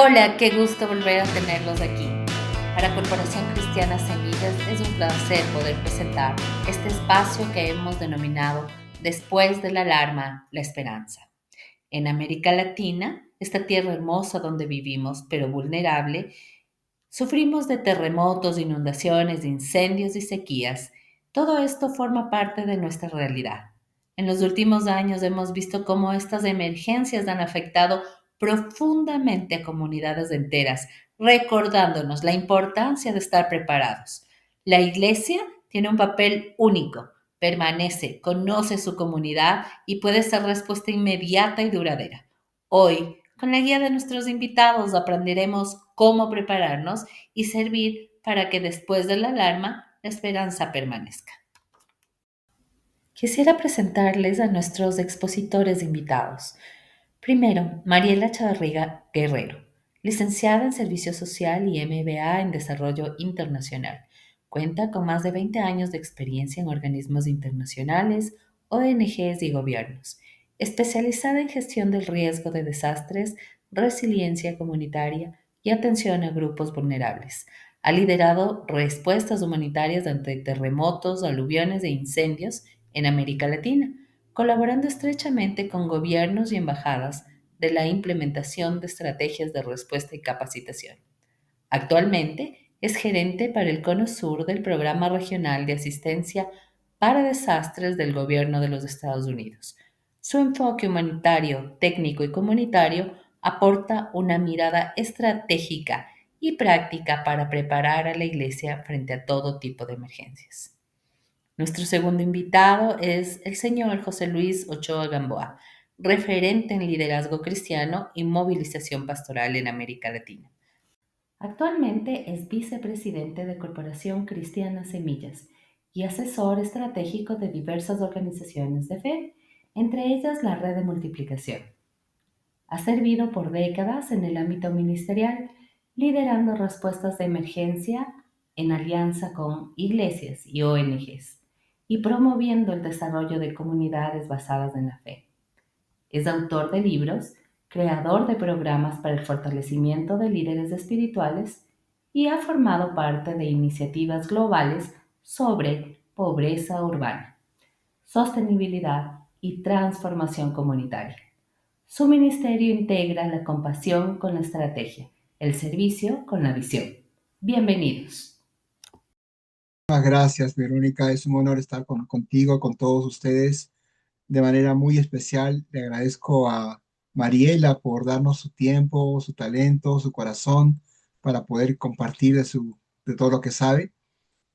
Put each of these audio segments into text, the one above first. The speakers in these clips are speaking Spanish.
Hola, qué gusto volver a tenerlos aquí. Para Corporación Cristiana Semillas es un placer poder presentar este espacio que hemos denominado Después de la alarma, la esperanza. En América Latina, esta tierra hermosa donde vivimos, pero vulnerable, sufrimos de terremotos, inundaciones, incendios y sequías. Todo esto forma parte de nuestra realidad. En los últimos años hemos visto cómo estas emergencias han afectado profundamente a comunidades enteras, recordándonos la importancia de estar preparados. La Iglesia tiene un papel único, permanece, conoce su comunidad y puede ser respuesta inmediata y duradera. Hoy, con la guía de nuestros invitados, aprenderemos cómo prepararnos y servir para que después de la alarma la esperanza permanezca. Quisiera presentarles a nuestros expositores invitados. Primero, Mariela Chavarriga Guerrero, licenciada en Servicio Social y MBA en Desarrollo Internacional. Cuenta con más de 20 años de experiencia en organismos internacionales, ONGs y gobiernos, especializada en gestión del riesgo de desastres, resiliencia comunitaria y atención a grupos vulnerables. Ha liderado respuestas humanitarias ante terremotos, aluviones e incendios en América Latina, colaborando estrechamente con gobiernos y embajadas de la implementación de estrategias de respuesta y capacitación. Actualmente es gerente para el Cono Sur del Programa Regional de Asistencia para Desastres del Gobierno de los Estados Unidos. Su enfoque humanitario, técnico y comunitario aporta una mirada estratégica y práctica para preparar a la Iglesia frente a todo tipo de emergencias. Nuestro segundo invitado es el señor José Luis Ochoa Gamboa, referente en liderazgo cristiano y movilización pastoral en América Latina. Actualmente es vicepresidente de Corporación Cristiana Semillas y asesor estratégico de diversas organizaciones de fe, entre ellas la Red de Multiplicación. Ha servido por décadas en el ámbito ministerial, liderando respuestas de emergencia en alianza con iglesias y ONGs y promoviendo el desarrollo de comunidades basadas en la fe. Es autor de libros, creador de programas para el fortalecimiento de líderes espirituales y ha formado parte de iniciativas globales sobre pobreza urbana, sostenibilidad y transformación comunitaria. Su ministerio integra la compasión con la estrategia, el servicio con la visión. Bienvenidos. Muchas gracias, Verónica. Es un honor estar contigo, con todos ustedes de manera muy especial. Le agradezco a Mariela por darnos su tiempo, su talento, su corazón para poder compartir de todo lo que sabe.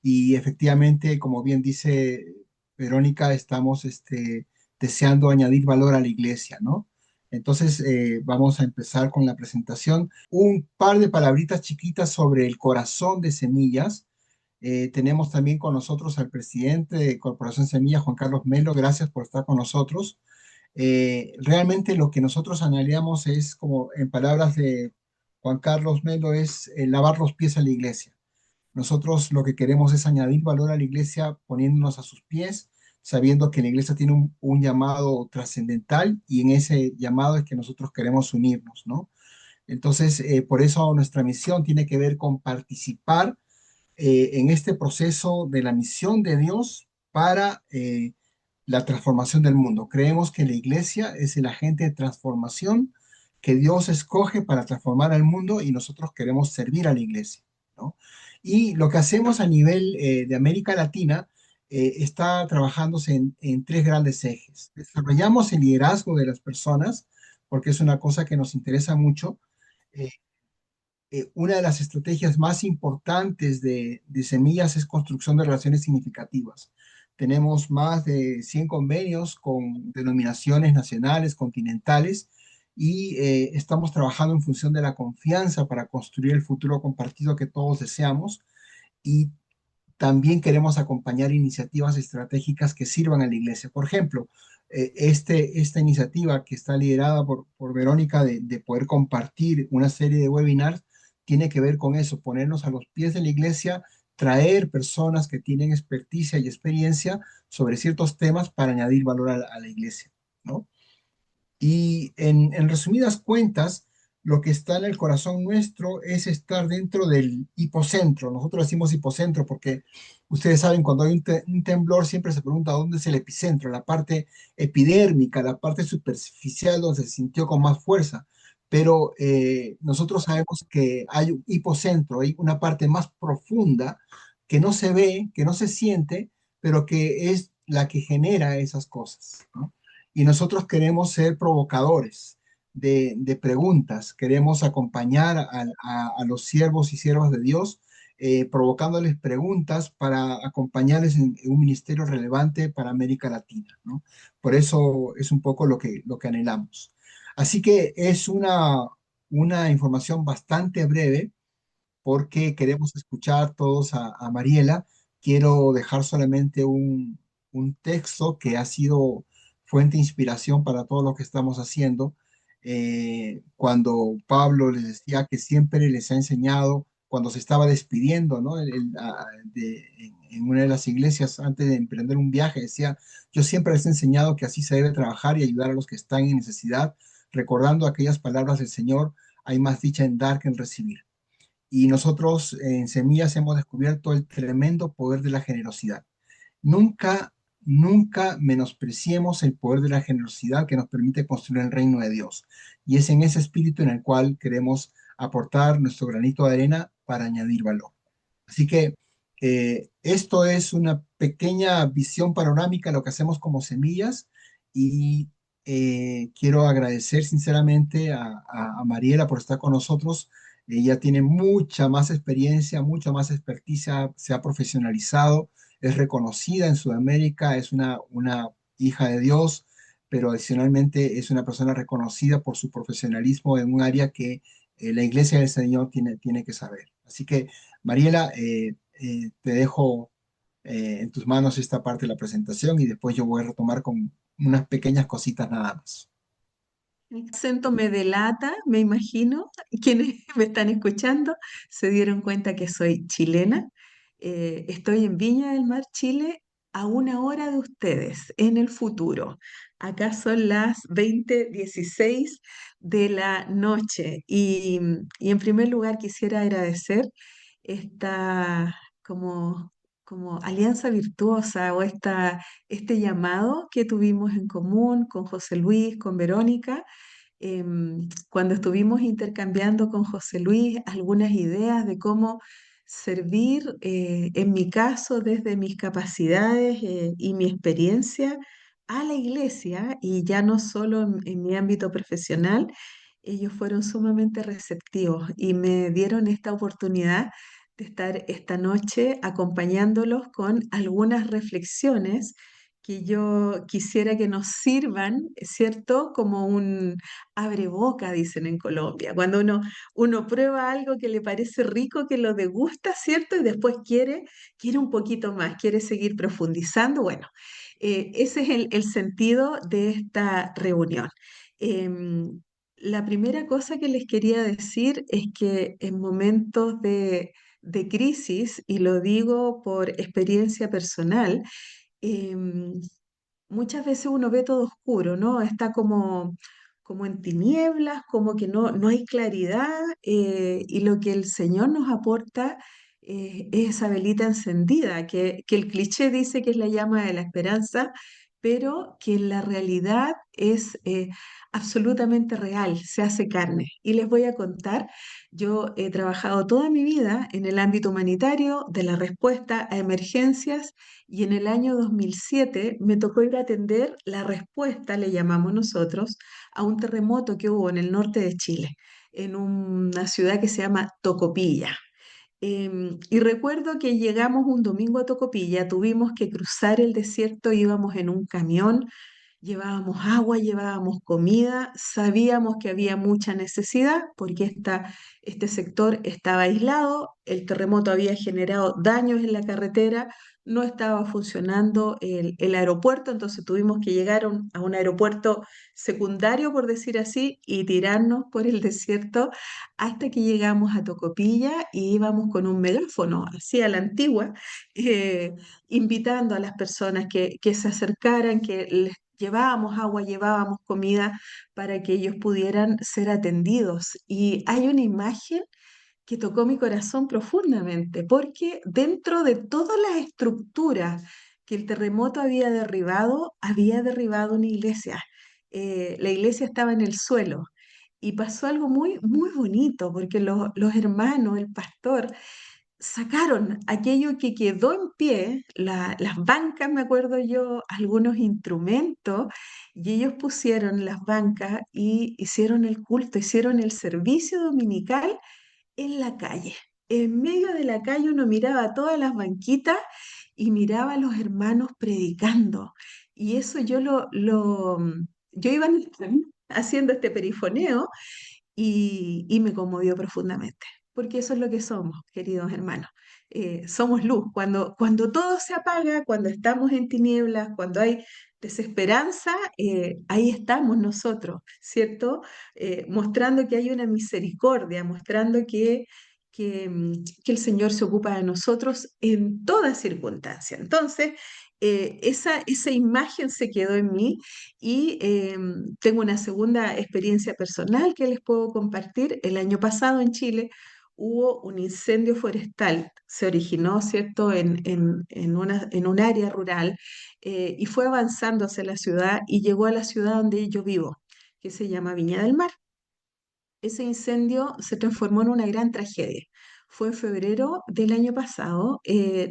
Y efectivamente, como bien dice Verónica, estamos deseando añadir valor a la iglesia, ¿no? Entonces, vamos a empezar con la presentación. Un par de palabritas chiquitas sobre el corazón de Semillas. Tenemos también con nosotros al presidente de Corporación Semilla, Juan Carlos Melo. Gracias por estar con nosotros. Realmente lo que nosotros analizamos es, como en palabras de Juan Carlos Melo, es lavar los pies a la iglesia. Nosotros lo que queremos es añadir valor a la iglesia poniéndonos a sus pies, sabiendo que la iglesia tiene un llamado trascendental y en ese llamado es que nosotros queremos unirnos, ¿no? Entonces, por eso nuestra misión tiene que ver con participar en este proceso de la misión de Dios para la transformación del mundo. Creemos que la iglesia es el agente de transformación que Dios escoge para transformar al mundo y nosotros queremos servir a la iglesia, ¿no? Y lo que hacemos a nivel de América Latina está trabajándose en tres grandes ejes. Desarrollamos el liderazgo de las personas, porque es una cosa que nos interesa mucho. Eh, una de las estrategias más importantes de Semillas es construcción de relaciones significativas. Tenemos más de 100 convenios con denominaciones nacionales, continentales, y estamos trabajando en función de la confianza para construir el futuro compartido que todos deseamos. Y también queremos acompañar iniciativas estratégicas que sirvan a la iglesia. Por ejemplo, esta iniciativa que está liderada por Verónica de poder compartir una serie de webinars tiene que ver con eso, ponernos a los pies de la iglesia, traer personas que tienen experticia y experiencia sobre ciertos temas para añadir valor a la iglesia, ¿no? Y en resumidas cuentas, lo que está en el corazón nuestro es estar dentro del hipocentro. Nosotros decimos hipocentro porque ustedes saben, cuando hay un temblor siempre se pregunta dónde es el epicentro, la parte epidérmica, la parte superficial donde se sintió con más fuerza. Pero nosotros sabemos que hay un hipocentro, hay una parte más profunda que no se ve, que no se siente, pero que es la que genera esas cosas, ¿no? Y nosotros queremos ser provocadores de preguntas, queremos acompañar a los siervos y siervas de Dios, provocándoles preguntas para acompañarles en un ministerio relevante para América Latina, ¿no? Por eso es un poco lo que anhelamos. Así que es una información bastante breve porque queremos escuchar todos a Mariela. Quiero dejar solamente un texto que ha sido fuente de inspiración para todo lo que estamos haciendo. Cuando Pablo les decía que siempre les ha enseñado, cuando se estaba despidiendo, ¿no? En una de las iglesias antes de emprender un viaje, decía, yo siempre les he enseñado que así se debe trabajar y ayudar a los que están en necesidad, recordando aquellas palabras del Señor, hay más dicha en dar que en recibir. Y nosotros en Semillas hemos descubierto el tremendo poder de la generosidad. Nunca, nunca menospreciemos el poder de la generosidad que nos permite construir el reino de Dios. Y es en ese espíritu en el cual queremos aportar nuestro granito de arena para añadir valor. Así que esto es una pequeña visión panorámica de lo que hacemos como Semillas y quiero agradecer sinceramente a Mariela por estar con nosotros. Ella tiene mucha más experiencia, mucha más experticia, se ha profesionalizado, es reconocida en Sudamérica, es una hija de Dios, pero adicionalmente es una persona reconocida por su profesionalismo en un área que la Iglesia del Señor tiene que saber. Así que Mariela, te dejo en tus manos esta parte de la presentación y después yo voy a retomar con unas pequeñas cositas nada más. El acento me delata, me imagino. Quienes me están escuchando se dieron cuenta que soy chilena. Estoy en Viña del Mar, Chile, a 1 hora de ustedes, en el futuro. Acá son las 20:16 de la noche. Y en primer lugar quisiera agradecer esta como, como alianza virtuosa o este llamado que tuvimos en común con José Luis, con Verónica, cuando estuvimos intercambiando con José Luis algunas ideas de cómo servir, en mi caso, desde mis capacidades, y mi experiencia a la iglesia, y ya no solo en mi ámbito profesional, ellos fueron sumamente receptivos y me dieron esta oportunidad de estar esta noche acompañándolos con algunas reflexiones que yo quisiera que nos sirvan, ¿cierto? Como un abre boca, dicen en Colombia. Cuando uno prueba algo que le parece rico, que lo degusta, ¿cierto? Y después quiere un poquito más, quiere seguir profundizando. Bueno, ese es el sentido de esta reunión. Em, la primera cosa que les quería decir es que en momentos de crisis, y lo digo por experiencia personal, em, muchas veces uno ve todo oscuro, ¿no? Está como en tinieblas, como que no hay claridad, y lo que el Señor nos aporta, es esa velita encendida, que el cliché dice que es la llama de la esperanza, pero que en la realidad es, absolutamente real, se hace carne. Y les voy a contar, yo he trabajado toda mi vida en el ámbito humanitario de la respuesta a emergencias, y en el año 2007 me tocó ir a atender la respuesta, le llamamos nosotros, a un terremoto que hubo en el norte de Chile, en una ciudad que se llama Tocopilla. Y recuerdo que llegamos un domingo a Tocopilla, tuvimos que cruzar el desierto, íbamos en un camión. Llevábamos agua, llevábamos comida, sabíamos que había mucha necesidad porque este sector estaba aislado, el terremoto había generado daños en la carretera, no estaba funcionando el aeropuerto, entonces tuvimos que llegar a un aeropuerto secundario, por decir así, y tirarnos por el desierto hasta que llegamos a Tocopilla y íbamos con un megáfono, así a la antigua, invitando a las personas que se acercaran, que llevábamos agua, llevábamos comida para que ellos pudieran ser atendidos. Y hay una imagen que tocó mi corazón profundamente, porque dentro de todas las estructuras que el terremoto había derribado una iglesia. La iglesia estaba en el suelo y pasó algo muy, muy bonito, porque los hermanos, el pastor, sacaron aquello que quedó en pie, las bancas, me acuerdo yo, algunos instrumentos, y ellos pusieron las bancas y hicieron el culto, hicieron el servicio dominical en la calle. En medio de la calle uno miraba todas las banquitas y miraba a los hermanos predicando. Y eso yo iba en el tren haciendo este perifoneo y me conmovió profundamente, porque eso es lo que somos, queridos hermanos. Somos luz. Cuando todo se apaga, cuando estamos en tinieblas, cuando hay desesperanza, ahí estamos nosotros, ¿cierto? Mostrando que hay una misericordia, mostrando que el Señor se ocupa de nosotros en toda circunstancia. Entonces, esa imagen se quedó en mí y tengo una segunda experiencia personal que les puedo compartir. El año pasado en Chile hubo un incendio forestal. Se originó, ¿cierto?, en un área rural y fue avanzando hacia la ciudad y llegó a la ciudad donde yo vivo, que se llama Viña del Mar. Ese incendio se transformó en una gran tragedia. Fue en febrero del año pasado.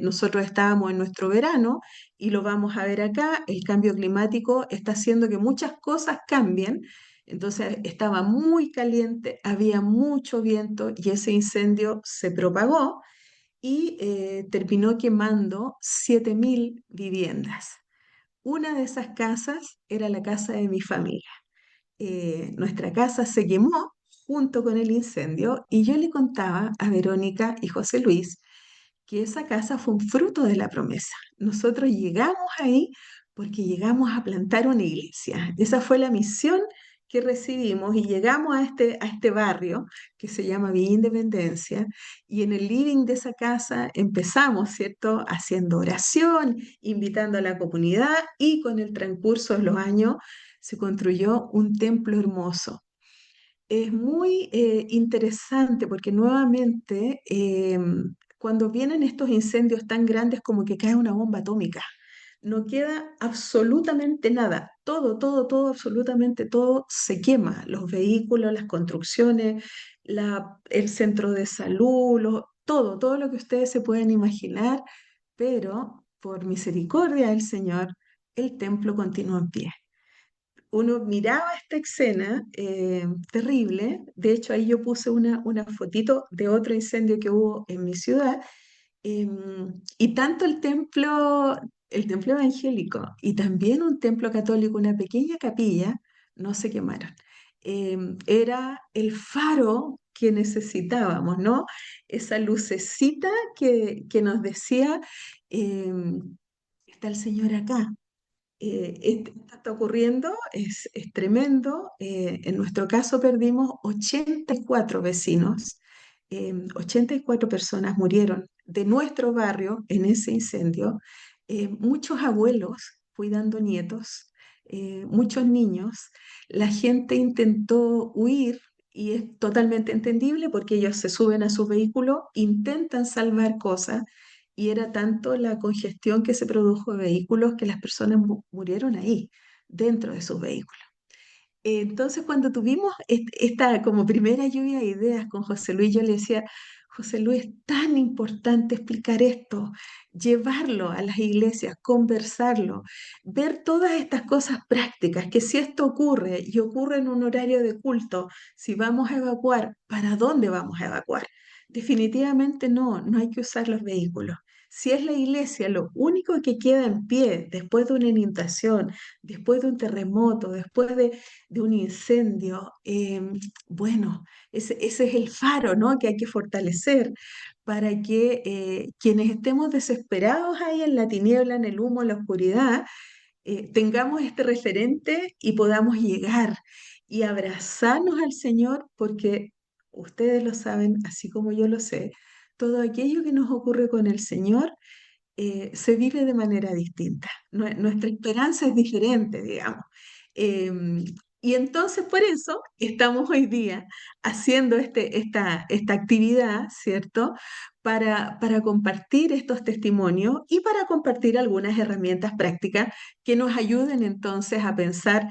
Nosotros estábamos en nuestro verano y lo vamos a ver acá. El cambio climático está haciendo que muchas cosas cambien. Entonces estaba muy caliente, había mucho viento y ese incendio se propagó y terminó quemando 7.000 viviendas. Una de esas casas era la casa de mi familia. Nuestra casa se quemó junto con el incendio y yo le contaba a Verónica y José Luis que esa casa fue un fruto de la promesa. Nosotros llegamos ahí porque llegamos a plantar una iglesia. Esa fue la misión que recibimos y llegamos a este barrio que se llama Villa Independencia y en el living de esa casa empezamos, ¿cierto?, haciendo oración, invitando a la comunidad y con el transcurso de los años se construyó un templo hermoso. Es muy interesante porque nuevamente cuando vienen estos incendios tan grandes como que cae una bomba atómica, no queda absolutamente nada, todo, absolutamente todo se quema, los vehículos, las construcciones, el centro de salud, todo lo que ustedes se pueden imaginar, pero por misericordia del Señor, el templo continúa en pie. Uno miraba esta escena terrible. De hecho, ahí yo puse una fotito de otro incendio que hubo en mi ciudad. Y tanto el templo evangélico y también un templo católico, una pequeña capilla, no se quemaron. Era el faro que necesitábamos, ¿no? Esa lucecita que nos decía, está el Señor acá. Esto está ocurriendo, es tremendo. En nuestro caso perdimos 84 vecinos, 84 personas murieron de nuestro barrio en ese incendio, muchos abuelos cuidando nietos, muchos niños. La gente intentó huir y es totalmente entendible porque ellos se suben a su vehículo, intentan salvar cosas y era tanto la congestión que se produjo de vehículos que las personas murieron ahí, dentro de sus vehículos. Entonces, cuando tuvimos esta como primera lluvia de ideas con José Luis, yo le decía, José Luis, es tan importante explicar esto, llevarlo a las iglesias, conversarlo, ver todas estas cosas prácticas, que si esto ocurre y ocurre en un horario de culto, si vamos a evacuar, ¿para dónde vamos a evacuar? Definitivamente no hay que usar los vehículos. Si es la iglesia, lo único que queda en pie después de una inundación, después de un terremoto, después de un incendio, bueno, ese es el faro, ¿no?, que hay que fortalecer para que quienes estemos desesperados ahí en la tiniebla, en el humo, en la oscuridad, tengamos este referente y podamos llegar y abrazarnos al Señor, porque ustedes lo saben, así como yo lo sé, todo aquello que nos ocurre con el Señor se vive de manera distinta. Nuestra esperanza es diferente, digamos. Em, y entonces por eso estamos hoy día haciendo esta actividad, ¿cierto? Para compartir estos testimonios y para compartir algunas herramientas prácticas que nos ayuden entonces a pensar,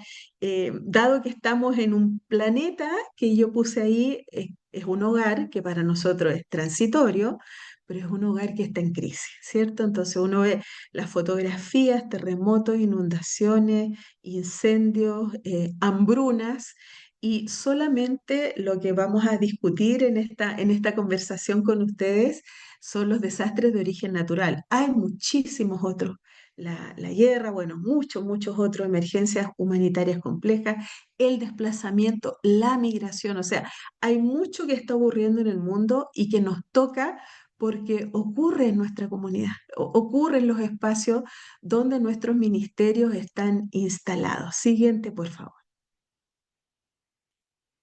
dado que estamos en un planeta que yo puse ahí, es un hogar que para nosotros es transitorio, pero es un hogar que está en crisis, ¿cierto? Entonces uno ve las fotografías, terremotos, inundaciones, incendios, hambrunas, y solamente lo que vamos a discutir en esta conversación con ustedes son los desastres de origen natural. Hay muchísimos otros. La guerra, bueno, muchos otros, emergencias humanitarias complejas, el desplazamiento, la migración, o sea, hay mucho que está ocurriendo en el mundo y que nos toca porque ocurre en nuestra comunidad, ocurre en los espacios donde nuestros ministerios están instalados. Siguiente, por favor.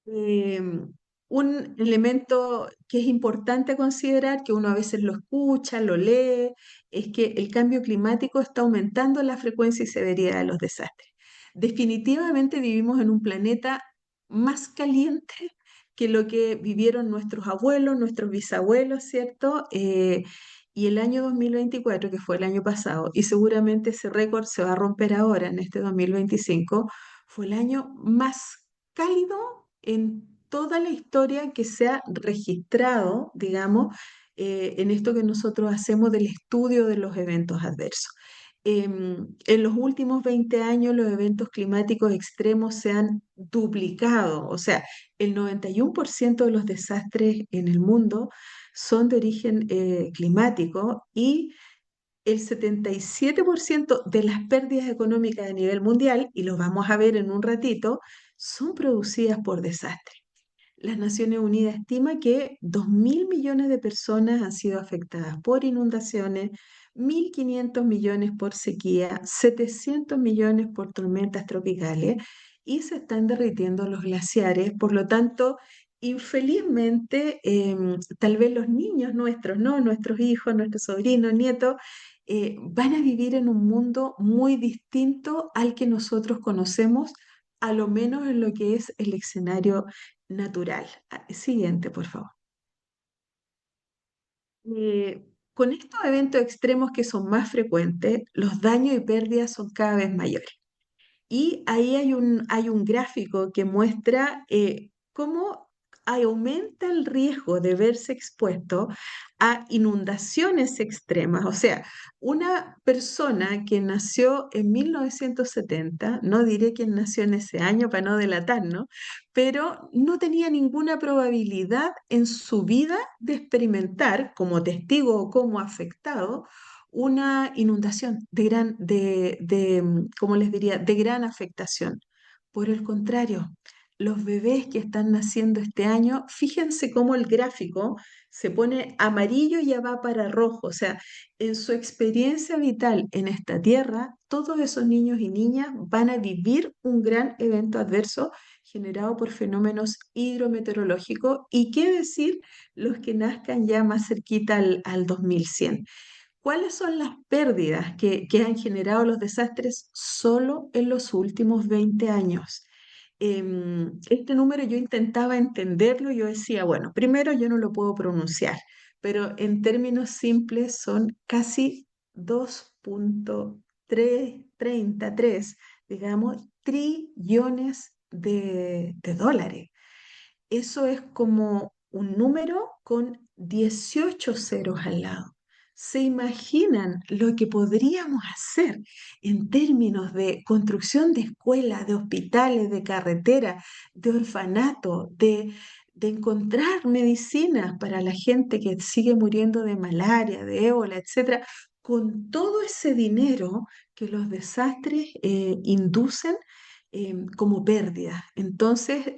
Eh, un elemento que es importante considerar, que uno a veces lo escucha, lo lee, es que el cambio climático está aumentando la frecuencia y severidad de los desastres. Definitivamente vivimos en un planeta más caliente que lo que vivieron nuestros abuelos, nuestros bisabuelos, ¿cierto? Y el año 2024, que fue el año pasado, y seguramente ese récord se va a romper ahora en este 2025, fue el año más cálido en toda la historia que se ha registrado, digamos, en esto que nosotros hacemos del estudio de los eventos adversos. En los últimos 20 años los eventos climáticos extremos se han duplicado, o sea, el 91% de los desastres en el mundo son de origen climático, y el 77% de las pérdidas económicas a nivel mundial, y lo vamos a ver en un ratito, son producidas por desastres. Las Naciones Unidas estima que 2.000 millones de personas han sido afectadas por inundaciones, 1.500 millones por sequía, 700 millones por tormentas tropicales, y se están derritiendo los glaciares. Por lo tanto, infelizmente, tal vez los niños nuestros, ¿no? Nuestros hijos, nuestros sobrinos, nietos, van a vivir en un mundo muy distinto al que nosotros conocemos, a lo menos en lo que es el escenario natural. Siguiente, por favor. Con estos eventos extremos que son más frecuentes, los daños y pérdidas son cada vez mayores. Y ahí hay un gráfico que muestra cómo aumenta el riesgo de verse expuesto a inundaciones extremas. O sea, una persona que nació en 1970, no diré quién nació en ese año para no delatar, ¿no? Pero no tenía ninguna probabilidad en su vida de experimentar como testigo o como afectado una inundación ¿cómo les diría?, de gran afectación. Por el contrario, los bebés que están naciendo este año, fíjense cómo el gráfico se pone amarillo y ya va para rojo. O sea, en su experiencia vital en esta tierra, todos esos niños y niñas van a vivir un gran evento adverso generado por fenómenos hidrometeorológicos. ¿Y qué decir los que nazcan ya más cerquita al 2100? ¿Cuáles son las pérdidas que han generado los desastres solo en los últimos 20 años? Este número yo intentaba entenderlo, yo decía, bueno, primero yo no lo puedo pronunciar, pero en términos simples son casi 2,333, digamos, trillones de dólares. Eso es como un número con 18 ceros al lado. ¿Se imaginan lo que podríamos hacer en términos de construcción de escuelas, de hospitales, de carreteras, de orfanato, de encontrar medicinas para la gente que sigue muriendo de malaria, de ébola, etcétera, con todo ese dinero que los desastres inducen como pérdida? Entonces,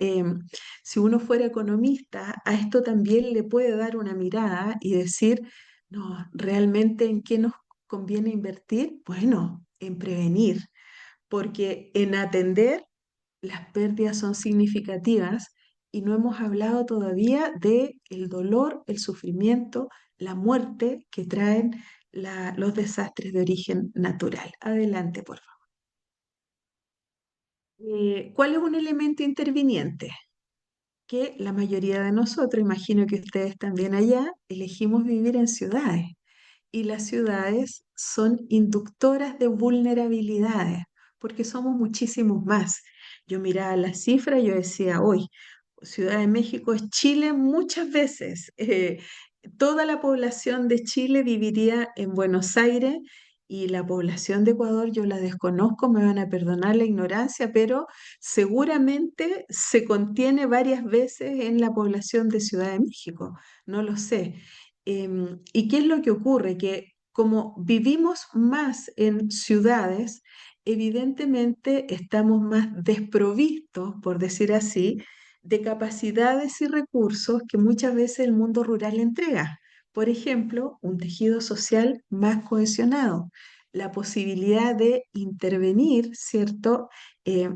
si uno fuera economista, a esto también le puede dar una mirada y decir, no, realmente ¿en qué nos conviene invertir? Bueno, en prevenir, porque en atender las pérdidas son significativas, y no hemos hablado todavía de el dolor, el sufrimiento, la muerte que traen los desastres de origen natural. Adelante, por favor. ¿Cuál es un elemento interviniente? Que la mayoría de nosotros, imagino que ustedes también allá, elegimos vivir en ciudades y las ciudades son inductoras de vulnerabilidades, porque somos muchísimos más. Yo miraba las cifras y yo decía, hoy, Ciudad de México es Chile muchas veces. Toda la población de Chile viviría en Buenos Aires y la población de Ecuador yo la desconozco, me van a perdonar la ignorancia, pero seguramente se contiene varias veces en la población de Ciudad de México, no lo sé. ¿Y qué es lo que ocurre? Que como vivimos más en ciudades, evidentemente estamos más desprovistos, por decir así, de capacidades y recursos que muchas veces el mundo rural entrega. Por ejemplo, un tejido social más cohesionado, la posibilidad de intervenir, ¿cierto?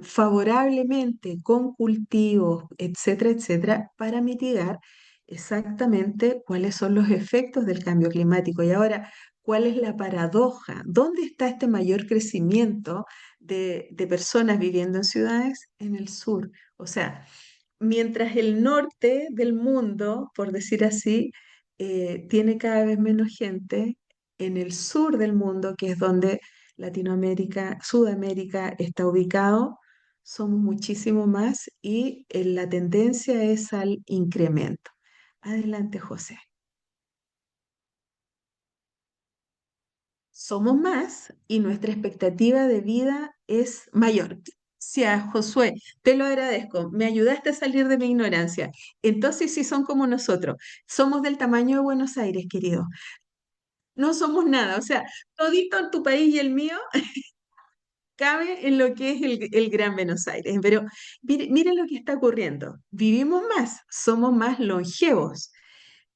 Favorablemente con cultivos, etcétera, etcétera, para mitigar exactamente cuáles son los efectos del cambio climático. Y ahora, ¿cuál es la paradoja? ¿Dónde está este mayor crecimiento de personas viviendo en ciudades? En el sur. O sea, mientras el norte del mundo, por decir así, tiene cada vez menos gente, en el sur del mundo, que es donde Latinoamérica, Sudamérica está ubicado, somos muchísimo más y la tendencia es al incremento. Adelante, José. Somos más y nuestra expectativa de vida es mayor. Sí, Josué, te lo agradezco. Me ayudaste a salir de mi ignorancia. Entonces sí son como nosotros. Somos del tamaño de Buenos Aires, querido. No somos nada. O sea, todito en tu país y el mío cabe en lo que es el Gran Buenos Aires. Pero miren lo que está ocurriendo. Vivimos más, somos más longevos,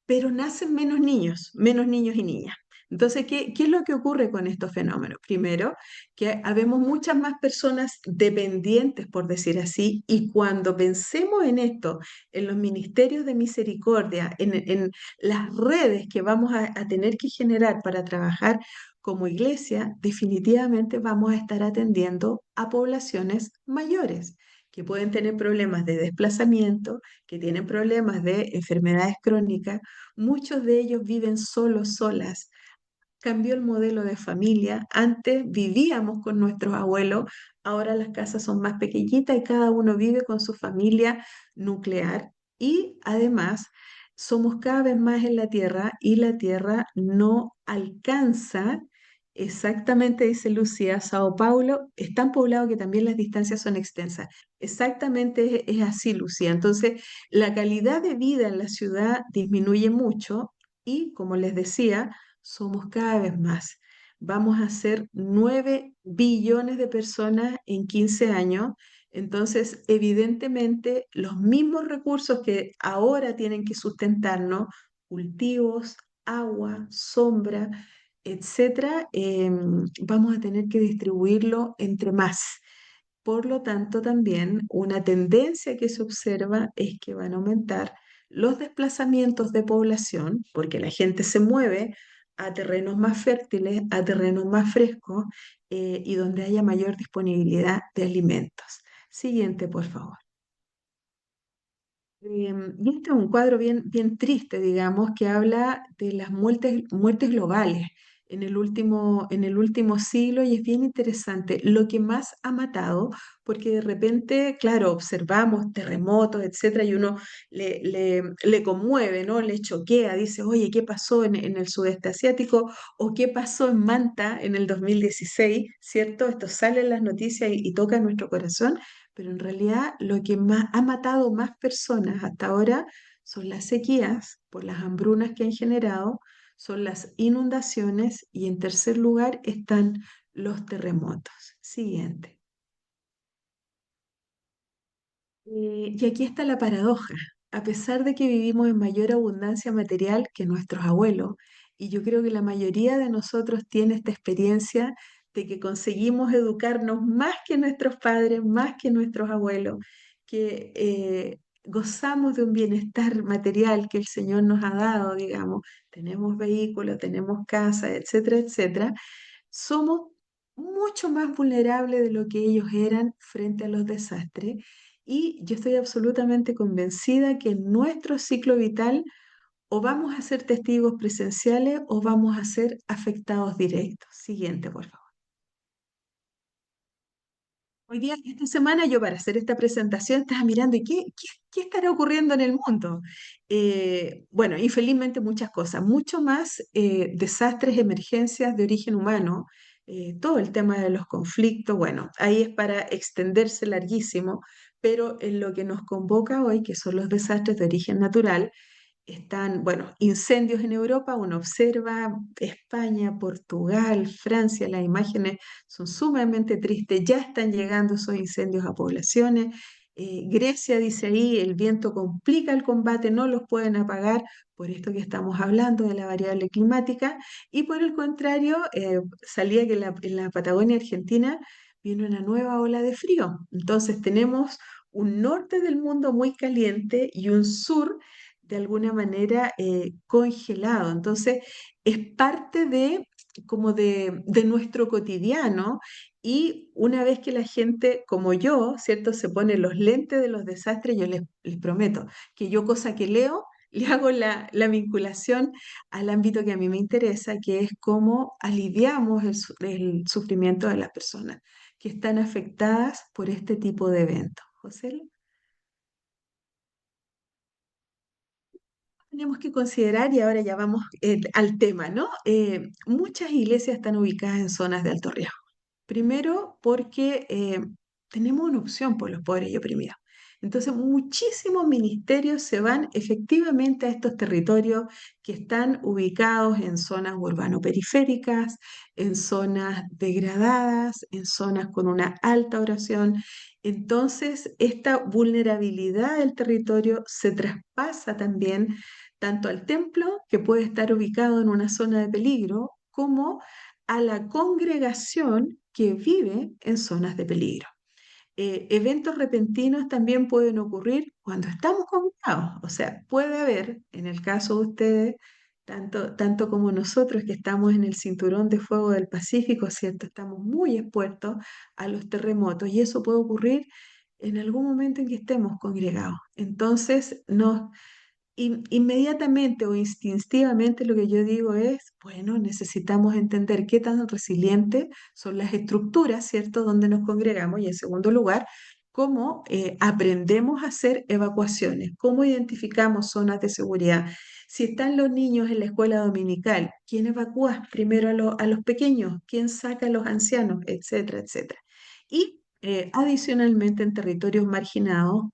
pero nacen menos niños y niñas. Entonces, ¿qué es lo que ocurre con estos fenómenos? Primero, que habemos muchas más personas dependientes, por decir así, y cuando pensemos en esto, en los ministerios de misericordia, en las redes que vamos a tener que generar para trabajar como iglesia, definitivamente vamos a estar atendiendo a poblaciones mayores que pueden tener problemas de desplazamiento, que tienen problemas de enfermedades crónicas. Muchos de ellos viven solos, solas. Cambió el modelo de familia. Antes vivíamos con nuestros abuelos, ahora las casas son más pequeñitas y cada uno vive con su familia nuclear. Y además somos cada vez más en la Tierra y la Tierra no alcanza. Exactamente, dice Lucía, Sao Paulo es tan poblado que también las distancias son extensas. Exactamente es así, Lucía. Entonces, la calidad de vida en la ciudad disminuye mucho y, como les decía, somos cada vez más. Vamos a ser 9 billones de personas en 15 años. Entonces, evidentemente, los mismos recursos que ahora tienen que sustentarnos, cultivos, agua, sombra, etcétera, vamos a tener que distribuirlo entre más. Por lo tanto, también una tendencia que se observa es que van a aumentar los desplazamientos de población, porque la gente se mueve a terrenos más fértiles, a terrenos más frescos y donde haya mayor disponibilidad de alimentos. Siguiente, por favor. Y este es un cuadro bien triste, digamos, que habla de las muertes globales en el último siglo y es bien interesante. Lo que más ha matado, porque de repente, claro, observamos terremotos, etcétera, y uno le conmueve, ¿no? Le choquea, dice, oye, ¿qué pasó en el sudeste asiático? ¿O qué pasó en Manta en el 2016? ¿Cierto? Esto sale en las noticias y toca nuestro corazón, pero en realidad lo que más ha matado más personas hasta ahora son las sequías por las hambrunas que han generado, son las inundaciones y en tercer lugar están los terremotos. Siguiente. Y aquí está la paradoja. A pesar de que vivimos en mayor abundancia material que nuestros abuelos, y yo creo que la mayoría de nosotros tiene esta experiencia de que conseguimos educarnos más que nuestros padres, más que nuestros abuelos, que gozamos de un bienestar material que el Señor nos ha dado, digamos, tenemos vehículos, tenemos casa, etcétera, etcétera, somos mucho más vulnerables de lo que ellos eran frente a los desastres. Y yo estoy absolutamente convencida que en nuestro ciclo vital o vamos a ser testigos presenciales o vamos a ser afectados directos. Siguiente, por favor. Hoy día, esta semana, yo para hacer esta presentación estaba mirando y qué estará ocurriendo en el mundo. Bueno, infelizmente muchas cosas, mucho más desastres, emergencias de origen humano, todo el tema de los conflictos, bueno, ahí es para extenderse larguísimo, pero en lo que nos convoca hoy, que son los desastres de origen natural, están, bueno, incendios en Europa, uno observa España, Portugal, Francia, las imágenes son sumamente tristes, ya están llegando esos incendios a poblaciones. Grecia dice ahí, el viento complica el combate, no los pueden apagar por esto que estamos hablando de la variable climática, y por el contrario, salía que en la Patagonia Argentina viene una nueva ola de frío. Entonces tenemos un norte del mundo muy caliente y un sur de alguna manera congelado. Entonces, es parte de como de nuestro cotidiano, y una vez que la gente como yo, ¿cierto?, se pone los lentes de los desastres, yo les prometo que yo cosa que leo, le hago la vinculación al ámbito que a mí me interesa, que es cómo aliviamos el sufrimiento de las personas que están afectadas por este tipo de eventos. José. Tenemos que considerar, y ahora ya vamos al tema, ¿no? Muchas iglesias están ubicadas en zonas de alto riesgo. Primero, porque tenemos una opción por los pobres y oprimidos. Entonces, muchísimos ministerios se van efectivamente a estos territorios que están ubicados en zonas urbano-periféricas, en zonas degradadas, en zonas con una alta oración. Entonces, esta vulnerabilidad del territorio se traspasa también tanto al templo, que puede estar ubicado en una zona de peligro, como a la congregación que vive en zonas de peligro. Eventos repentinos también pueden ocurrir cuando estamos congregados, o sea, puede haber, en el caso de ustedes, tanto como nosotros que estamos en el cinturón de fuego del Pacífico, ¿cierto? Estamos muy expuestos a los terremotos y eso puede ocurrir en algún momento en que estemos congregados. Entonces, inmediatamente o instintivamente lo que yo digo es, bueno, necesitamos entender qué tan resilientes son las estructuras, ¿cierto?, donde nos congregamos, y en segundo lugar, cómo aprendemos a hacer evacuaciones, cómo identificamos zonas de seguridad. Si están los niños en la escuela dominical, ¿quién evacúa primero a los pequeños? ¿Quién saca a los ancianos? Etcétera, etcétera. Y adicionalmente en territorios marginados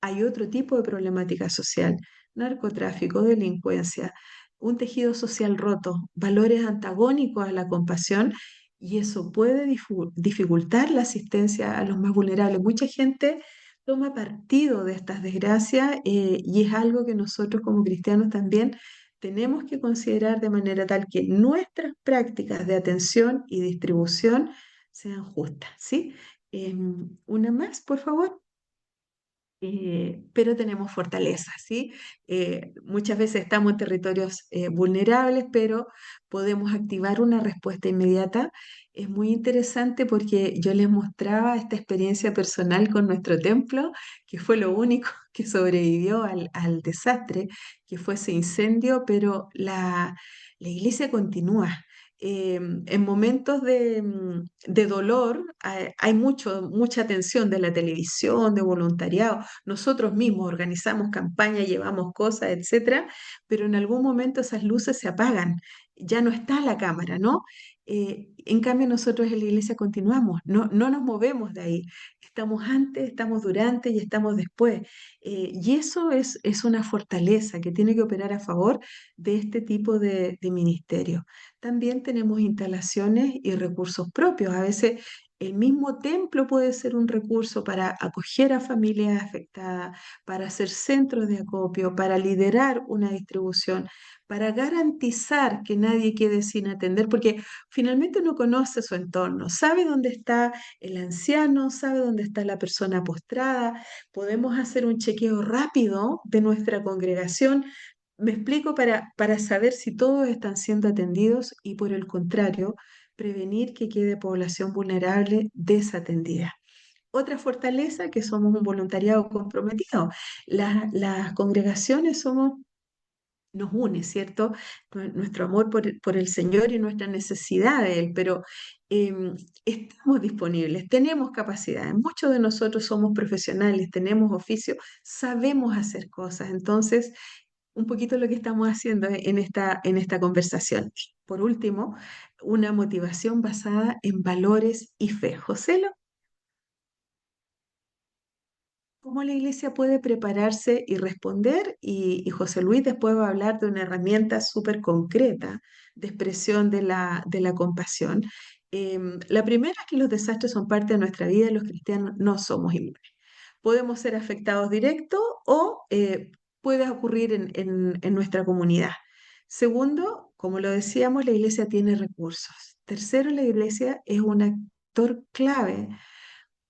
hay otro tipo de problemática social: narcotráfico, delincuencia, un tejido social roto, valores antagónicos a la compasión, y eso puede dificultar la asistencia a los más vulnerables. Mucha gente toma partido de estas desgracias, y es algo que nosotros como cristianos también tenemos que considerar de manera tal que nuestras prácticas de atención y distribución sean justas, ¿sí? Una más, por favor. Pero tenemos fortalezas, ¿sí? Muchas veces estamos en territorios vulnerables, pero podemos activar una respuesta inmediata. Es muy interesante porque yo les mostraba esta experiencia personal con nuestro templo, que fue lo único que sobrevivió al desastre, que fue ese incendio, pero la iglesia continúa. En momentos de dolor hay mucha atención de la televisión, de voluntariado. Nosotros mismos organizamos campañas, llevamos cosas, etcétera, pero en algún momento esas luces se apagan, ya no está la cámara, ¿no? En cambio, nosotros en la iglesia continuamos, no nos movemos de ahí. Estamos antes, estamos durante y estamos después. Y eso es una fortaleza que tiene que operar a favor de este tipo de ministerio. También tenemos instalaciones y recursos propios. A veces El mismo templo puede ser un recurso para acoger a familias afectadas, para hacer centros de acopio, para liderar una distribución, para garantizar que nadie quede sin atender, porque finalmente uno conoce su entorno, sabe dónde está el anciano, sabe dónde está la persona postrada, podemos hacer un chequeo rápido de nuestra congregación. Me explico para saber si todos están siendo atendidos y por el contrario, prevenir que quede población vulnerable desatendida. Otra fortaleza que somos un voluntariado comprometido. Las congregaciones nos une, ¿cierto? Nuestro amor por el Señor y nuestra necesidad de Él, pero estamos disponibles, tenemos capacidades. Muchos de nosotros somos profesionales, tenemos oficio, sabemos hacer cosas. Entonces, un poquito lo que estamos haciendo en esta conversación. Por último, una motivación basada en valores y fe. José, ¿cómo la iglesia puede prepararse y responder? Y José Luis después va a hablar de una herramienta súper concreta de expresión de la compasión. La primera es que los desastres son parte de nuestra vida y los cristianos no somos inmunes. Podemos ser afectados directos o puede ocurrir en nuestra comunidad. Segundo, como lo decíamos, la iglesia tiene recursos. Tercero, la iglesia es un actor clave.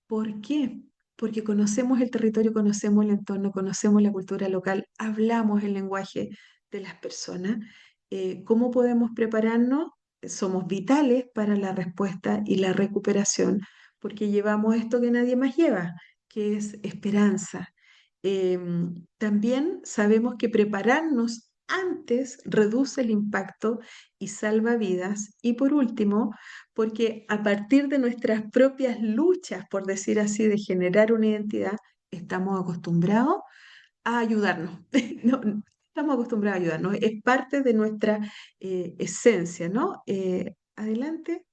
¿Por qué? Porque conocemos el territorio, conocemos el entorno, conocemos la cultura local, hablamos el lenguaje de las personas. ¿Cómo podemos prepararnos? Somos vitales para la respuesta y la recuperación, porque llevamos esto que nadie más lleva, que es esperanza. También sabemos que prepararnos antes reduce el impacto y salva vidas. Y por último, porque a partir de nuestras propias luchas, por decir así, de generar una identidad, estamos acostumbrados a ayudarnos. No, estamos acostumbrados a ayudarnos, es parte de nuestra esencia, ¿no? Adelante.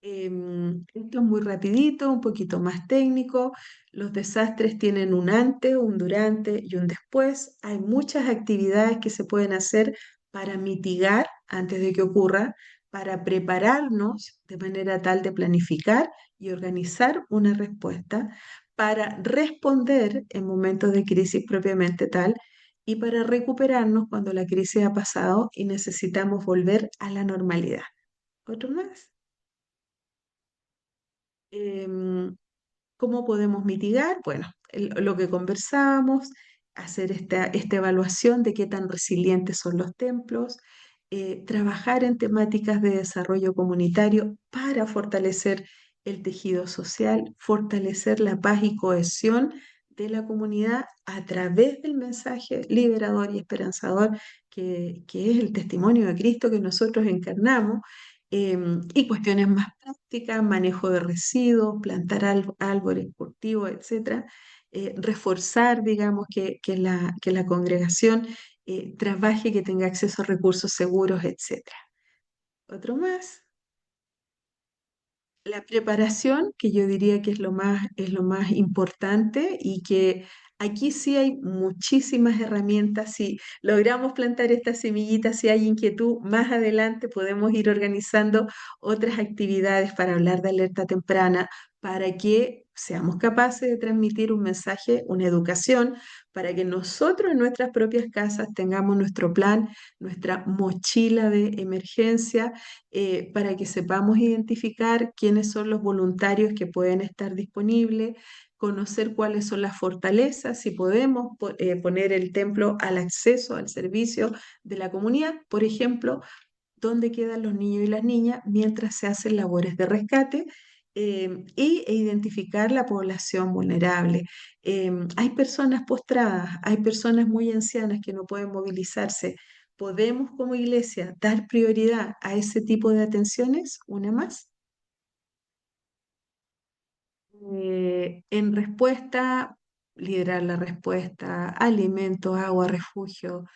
Esto es muy rapidito, un poquito más técnico. Los desastres tienen un antes, un durante y un después. Hay muchas actividades que se pueden hacer para mitigar antes de que ocurra, para prepararnos de manera tal de planificar y organizar una respuesta, para responder en momentos de crisis propiamente tal y para recuperarnos cuando la crisis ha pasado y necesitamos volver a la normalidad. ¿Otro más? Em, ¿Cómo podemos mitigar? Bueno, lo que conversábamos, hacer esta evaluación de qué tan resilientes son los templos, trabajar en temáticas de desarrollo comunitario para fortalecer el tejido social, fortalecer la paz y cohesión de la comunidad a través del mensaje liberador y esperanzador que es el testimonio de Cristo que nosotros encarnamos, y cuestiones más prácticas, manejo de residuos, plantar árboles cultivos, etcétera, reforzar, digamos, que la congregación trabaje, que tenga acceso a recursos seguros, etcétera. Otro más. La preparación, que yo diría que es lo más importante y que aquí sí hay muchísimas herramientas. Si logramos plantar esta semillita, si hay inquietud, más adelante podemos ir organizando otras actividades para hablar de alerta temprana, para que seamos capaces de transmitir un mensaje, una educación, para que nosotros en nuestras propias casas tengamos nuestro plan, nuestra mochila de emergencia, para que sepamos identificar quiénes son los voluntarios que pueden estar disponibles, conocer cuáles son las fortalezas, si podemos poner el templo al acceso, al servicio de la comunidad, por ejemplo, dónde quedan los niños y las niñas mientras se hacen labores de rescate. E identificar la población vulnerable. Hay personas postradas, hay personas muy ancianas que no pueden movilizarse. ¿Podemos como iglesia dar prioridad a ese tipo de atenciones? Una más. En respuesta, liderar la respuesta, alimentos, agua, refugio,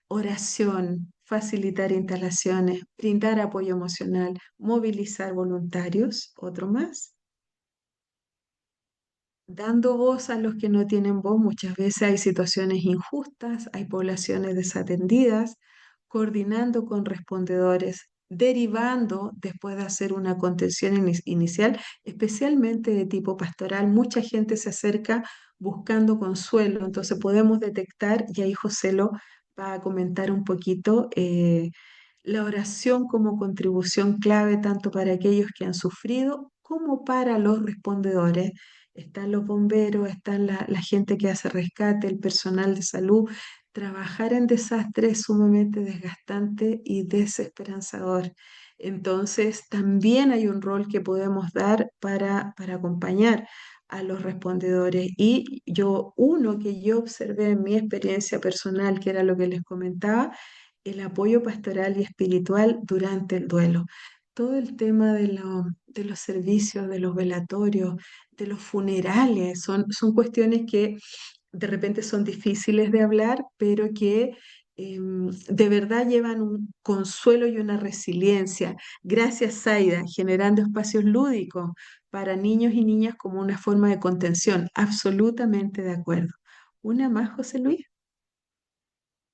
oración, facilitar instalaciones, brindar apoyo emocional, movilizar voluntarios. Otro más. Dando voz a los que no tienen voz. Muchas veces hay situaciones injustas, hay poblaciones desatendidas, coordinando con respondedores, derivando después de hacer una contención inicial, especialmente de tipo pastoral. Mucha gente se acerca buscando consuelo, entonces podemos detectar, y ahí José lo va a comentar un poquito, la oración como contribución clave tanto para aquellos que han sufrido como para los respondedores. Están los bomberos, están la gente que hace rescate, el personal de salud. Trabajar en desastre es sumamente desgastante y desesperanzador. Entonces, también hay un rol que podemos dar para acompañar a los respondedores. Y uno que yo observé en mi experiencia personal, que era lo que les comentaba, el apoyo pastoral y espiritual durante el duelo. Todo el tema de los servicios, de los velatorios, de los funerales, son cuestiones que de repente son difíciles de hablar, pero que de verdad llevan un consuelo y una resiliencia. Gracias, Zaida, generando espacios lúdicos para niños y niñas como una forma de contención. Absolutamente de acuerdo. ¿Una más, José Luis?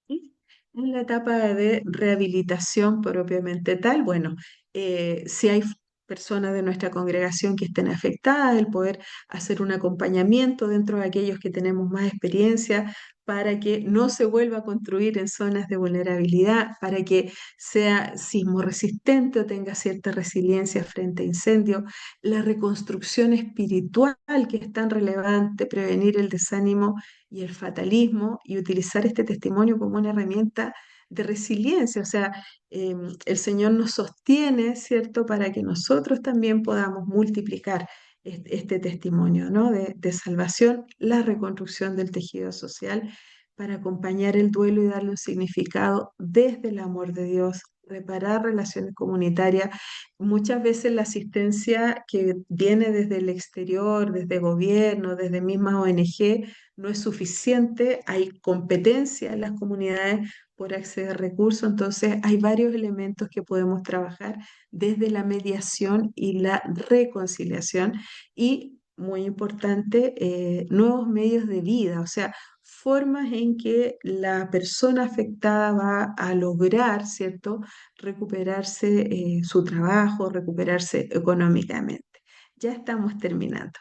¿Sí? En la etapa de rehabilitación propiamente tal, bueno, si hay personas de nuestra congregación que estén afectadas, el poder hacer un acompañamiento dentro de aquellos que tenemos más experiencia para que no se vuelva a construir en zonas de vulnerabilidad, para que sea sismo resistente o tenga cierta resiliencia frente a incendios, la reconstrucción espiritual que es tan relevante, prevenir el desánimo y el fatalismo y utilizar este testimonio como una herramienta de resiliencia. O sea, el Señor nos sostiene, ¿cierto?, para que nosotros también podamos multiplicar este testimonio, ¿no?, de salvación, la reconstrucción del tejido social para acompañar el duelo y darle un significado desde el amor de Dios, reparar relaciones comunitarias. Muchas veces la asistencia que viene desde el exterior, desde gobierno, desde mismas ONG, no es suficiente, hay competencia en las comunidades por acceder a recursos, entonces hay varios elementos que podemos trabajar desde la mediación y la reconciliación y, muy importante, nuevos medios de vida, o sea, formas en que la persona afectada va a lograr, ¿cierto?, recuperarse su trabajo, recuperarse económicamente. Ya estamos terminando.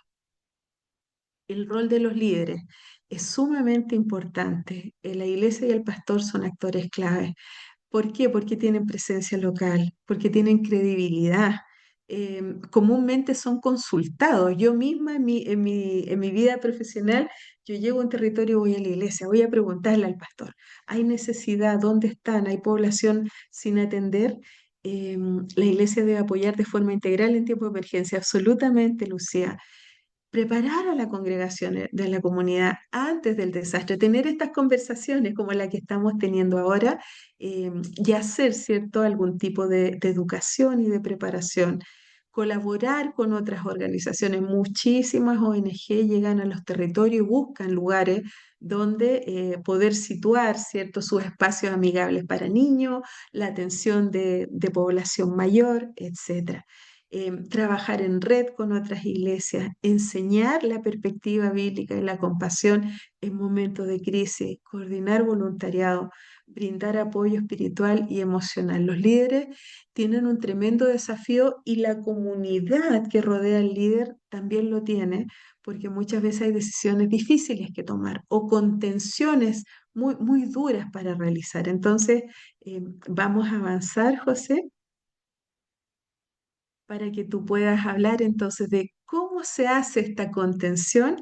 El rol de los líderes es sumamente importante. La iglesia y el pastor son actores clave. ¿Por qué? Porque tienen presencia local, porque tienen credibilidad. Comúnmente son consultados. Yo misma en mi vida profesional, yo llego a un territorio, voy a la iglesia, voy a preguntarle al pastor, ¿hay necesidad? ¿Dónde están? ¿Hay población sin atender? La iglesia debe apoyar de forma integral en tiempo de emergencia. Absolutamente, Lucía, preparar a la congregación de la comunidad antes del desastre, tener estas conversaciones como la que estamos teniendo ahora, y hacer, ¿cierto?, algún tipo de educación y de preparación. Colaborar con otras organizaciones. Muchísimas ONG llegan a los territorios y buscan lugares donde poder situar, ¿cierto?, sus espacios amigables para niños, la atención de población mayor, etcétera. Trabajar en red con otras iglesias, enseñar la perspectiva bíblica y la compasión en momentos de crisis, coordinar voluntariado, brindar apoyo espiritual y emocional. Los líderes tienen un tremendo desafío y la comunidad que rodea al líder también lo tiene, porque muchas veces hay decisiones difíciles que tomar o contenciones muy, muy duras para realizar. Entonces, vamos a avanzar, José, para que tú puedas hablar entonces de cómo se hace esta contención,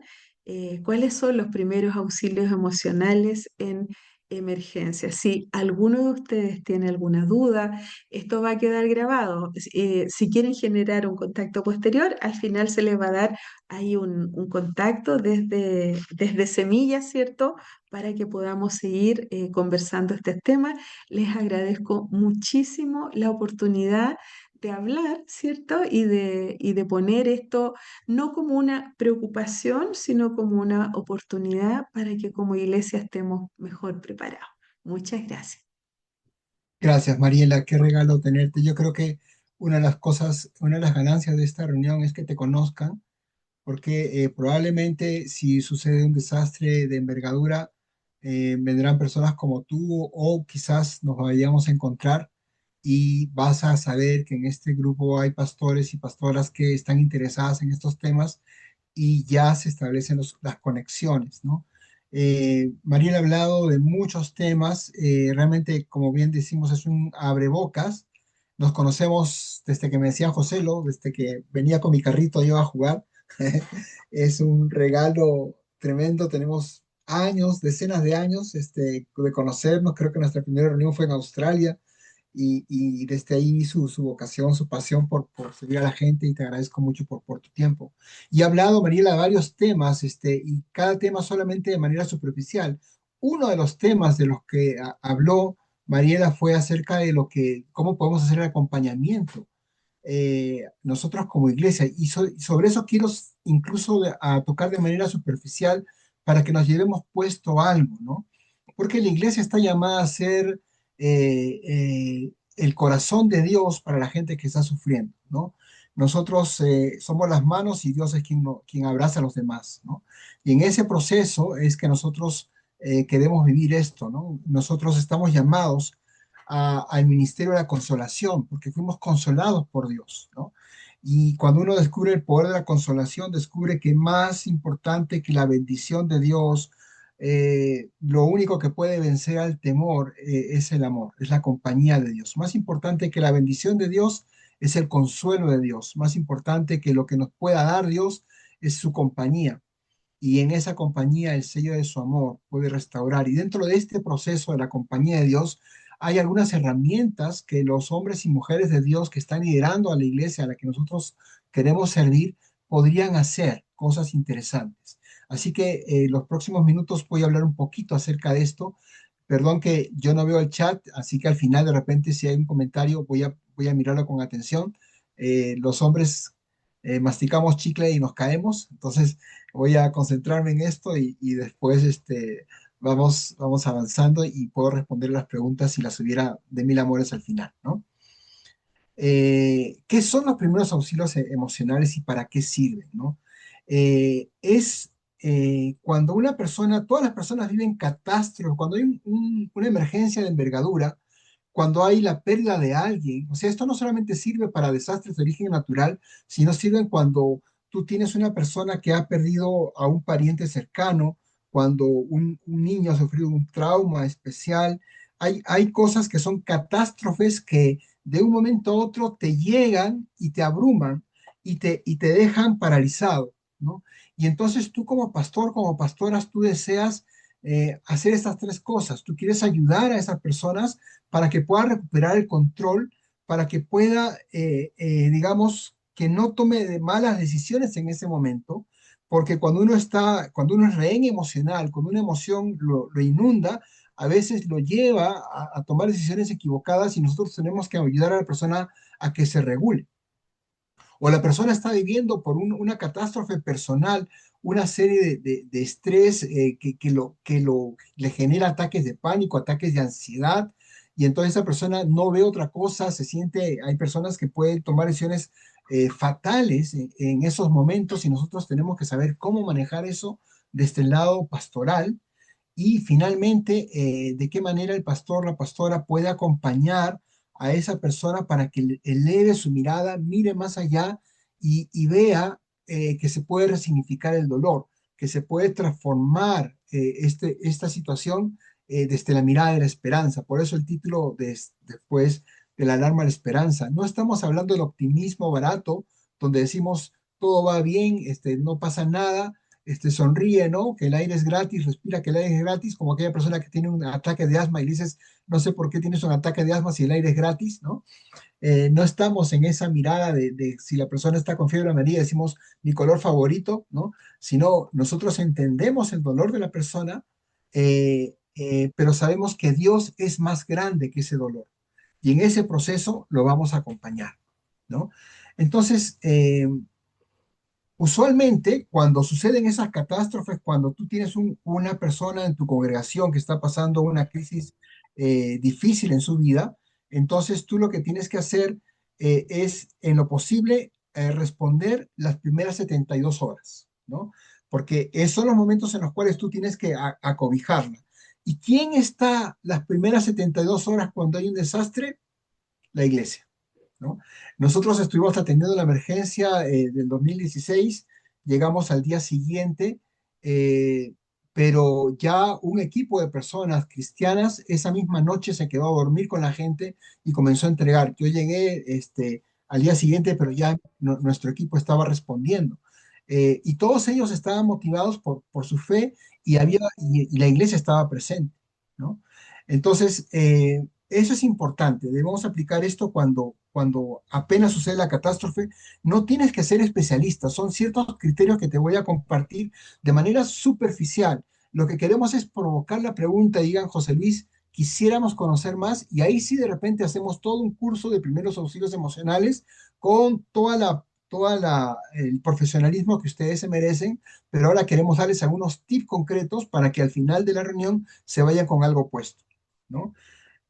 cuáles son los primeros auxilios emocionales en emergencia. Si alguno de ustedes tiene alguna duda, esto va a quedar grabado. Si quieren generar un contacto posterior, al final se les va a dar ahí un contacto desde Semillas, ¿cierto? Para que podamos seguir conversando este tema. Les agradezco muchísimo la oportunidad de hablar, ¿cierto? Y de poner esto no como una preocupación, sino como una oportunidad para que como iglesia estemos mejor preparados. Muchas gracias. Gracias, Mariela, qué regalo tenerte. Yo creo que una de las cosas, una de las ganancias de esta reunión es que te conozcan, porque probablemente si sucede un desastre de envergadura, vendrán personas como tú o quizás nos vayamos a encontrar y vas a saber que en este grupo hay pastores y pastoras que están interesadas en estos temas y ya se establecen las conexiones, ¿no? Mariela ha hablado de muchos temas, realmente, como bien decimos, es un abrebocas. Nos conocemos desde que me decía Joselo, desde que venía con mi carrito yo a jugar. Es un regalo tremendo, tenemos años, decenas de años de conocernos, creo que nuestra primera reunión fue en Australia y desde ahí su vocación, su pasión por servir a la gente y te agradezco mucho por tu tiempo. Y ha hablado, Mariela, de varios temas, y cada tema solamente de manera superficial. Uno de los temas de los que habló Mariela fue acerca de cómo podemos hacer el acompañamiento nosotros como iglesia. Y sobre eso quiero incluso a tocar de manera superficial para que nos llevemos puesto algo, ¿no? Porque la iglesia está llamada a ser el corazón de Dios para la gente que está sufriendo, ¿no? Nosotros somos las manos y Dios es quien abraza a los demás, ¿no? Y en ese proceso es que nosotros queremos vivir esto, ¿no? Nosotros estamos llamados al ministerio de la consolación, porque fuimos consolados por Dios, ¿no? Y cuando uno descubre el poder de la consolación, descubre que más importante que la bendición de Dios, lo único que puede vencer al temor es el amor, es la compañía de Dios. Más importante que la bendición de Dios es el consuelo de Dios. Más importante que lo que nos pueda dar Dios es su compañía. Y en esa compañía el sello de su amor puede restaurar. Y dentro de este proceso de la compañía de Dios hay algunas herramientas que los hombres y mujeres de Dios que están liderando a la iglesia a la que nosotros queremos servir podrían hacer cosas interesantes. Así que los próximos minutos voy a hablar un poquito acerca de esto. Perdón que yo no veo el chat, así que al final de repente si hay un comentario voy a mirarlo con atención. Los hombres masticamos chicle y nos caemos, entonces voy a concentrarme en esto y después vamos avanzando y puedo responder las preguntas si las hubiera de mil amores al final, ¿no? ¿Qué son los primeros auxilios emocionales y para qué sirven, ¿no? Es cuando una persona, todas las personas viven catástrofe, cuando hay una emergencia de envergadura, cuando hay la pérdida de alguien, o sea, esto no solamente sirve para desastres de origen natural, sino sirve cuando tú tienes una persona que ha perdido a un pariente cercano, cuando un niño ha sufrido un trauma especial. Hay cosas que son catástrofes que de un momento a otro te llegan y te abruman y te dejan paralizado, ¿no? Y entonces tú como pastor, como pastoras, tú deseas hacer estas tres cosas. Tú quieres ayudar a esas personas para que pueda recuperar el control, para que pueda, digamos, que no tome malas decisiones en ese momento, porque cuando uno es rehén emocional, cuando una emoción lo inunda, a veces lo lleva a tomar decisiones equivocadas y nosotros tenemos que ayudar a la persona a que se regule. O la persona está viviendo por una catástrofe personal, una serie de estrés que le genera ataques de pánico, ataques de ansiedad, y entonces esa persona no ve otra cosa, hay personas que pueden tomar decisiones fatales en esos momentos y nosotros tenemos que saber cómo manejar eso desde el lado pastoral y finalmente, de qué manera el pastor, la pastora puede acompañar a esa persona para que eleve su mirada, mire más allá y vea que se puede resignificar el dolor, que se puede transformar esta situación desde la mirada de la esperanza. Por eso el título después de la alarma de la esperanza. No estamos hablando del optimismo barato, donde decimos todo va bien, no pasa nada, sonríe, ¿no? Que el aire es gratis, respira que el aire es gratis, como aquella persona que tiene un ataque de asma y le dices, no sé por qué tienes un ataque de asma si el aire es gratis, ¿no? No estamos en esa mirada de si la persona está con fiebre amarilla, decimos mi color favorito, ¿no? Sino nosotros entendemos el dolor de la persona, pero sabemos que Dios es más grande que ese dolor. Y en ese proceso lo vamos a acompañar, ¿no? Entonces, usualmente, cuando suceden esas catástrofes, cuando tú tienes una persona en tu congregación que está pasando una crisis difícil en su vida, entonces tú lo que tienes que hacer es, en lo posible, responder las primeras 72 horas, ¿no? Porque esos son los momentos en los cuales tú tienes que acobijarla. ¿Y quién está las primeras 72 horas cuando hay un desastre? la iglesia, ¿no? Nosotros estuvimos atendiendo la emergencia del 2016, llegamos al día siguiente, eh, pero ya un equipo de personas cristianas esa misma noche se quedó a dormir con la gente y comenzó a entregar. Yo llegué al día siguiente, pero ya nuestro equipo estaba respondiendo. Y todos ellos estaban motivados por su fe y la iglesia estaba presente, ¿no? Entonces, eso es importante. Debemos aplicar esto cuando apenas sucede la catástrofe. No tienes que ser especialista. Son ciertos criterios que te voy a compartir de manera superficial. Lo que queremos es provocar la pregunta, digan, José Luis, quisiéramos conocer más, y ahí sí de repente hacemos todo un curso de primeros auxilios emocionales con el profesionalismo que ustedes se merecen, pero ahora queremos darles algunos tips concretos para que al final de la reunión se vayan con algo puesto, ¿no?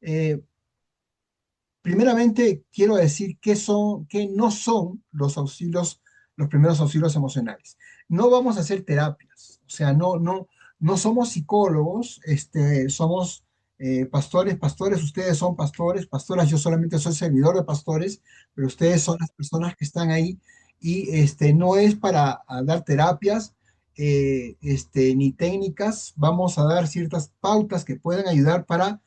Eh, Primeramente, quiero decir qué no son los primeros auxilios emocionales. No vamos a hacer terapias, o sea, no somos psicólogos, somos pastores, ustedes son pastores, pastoras, yo solamente soy servidor de pastores, pero ustedes son las personas que están ahí y no es para dar terapias, ni técnicas, vamos a dar ciertas pautas que pueden ayudar para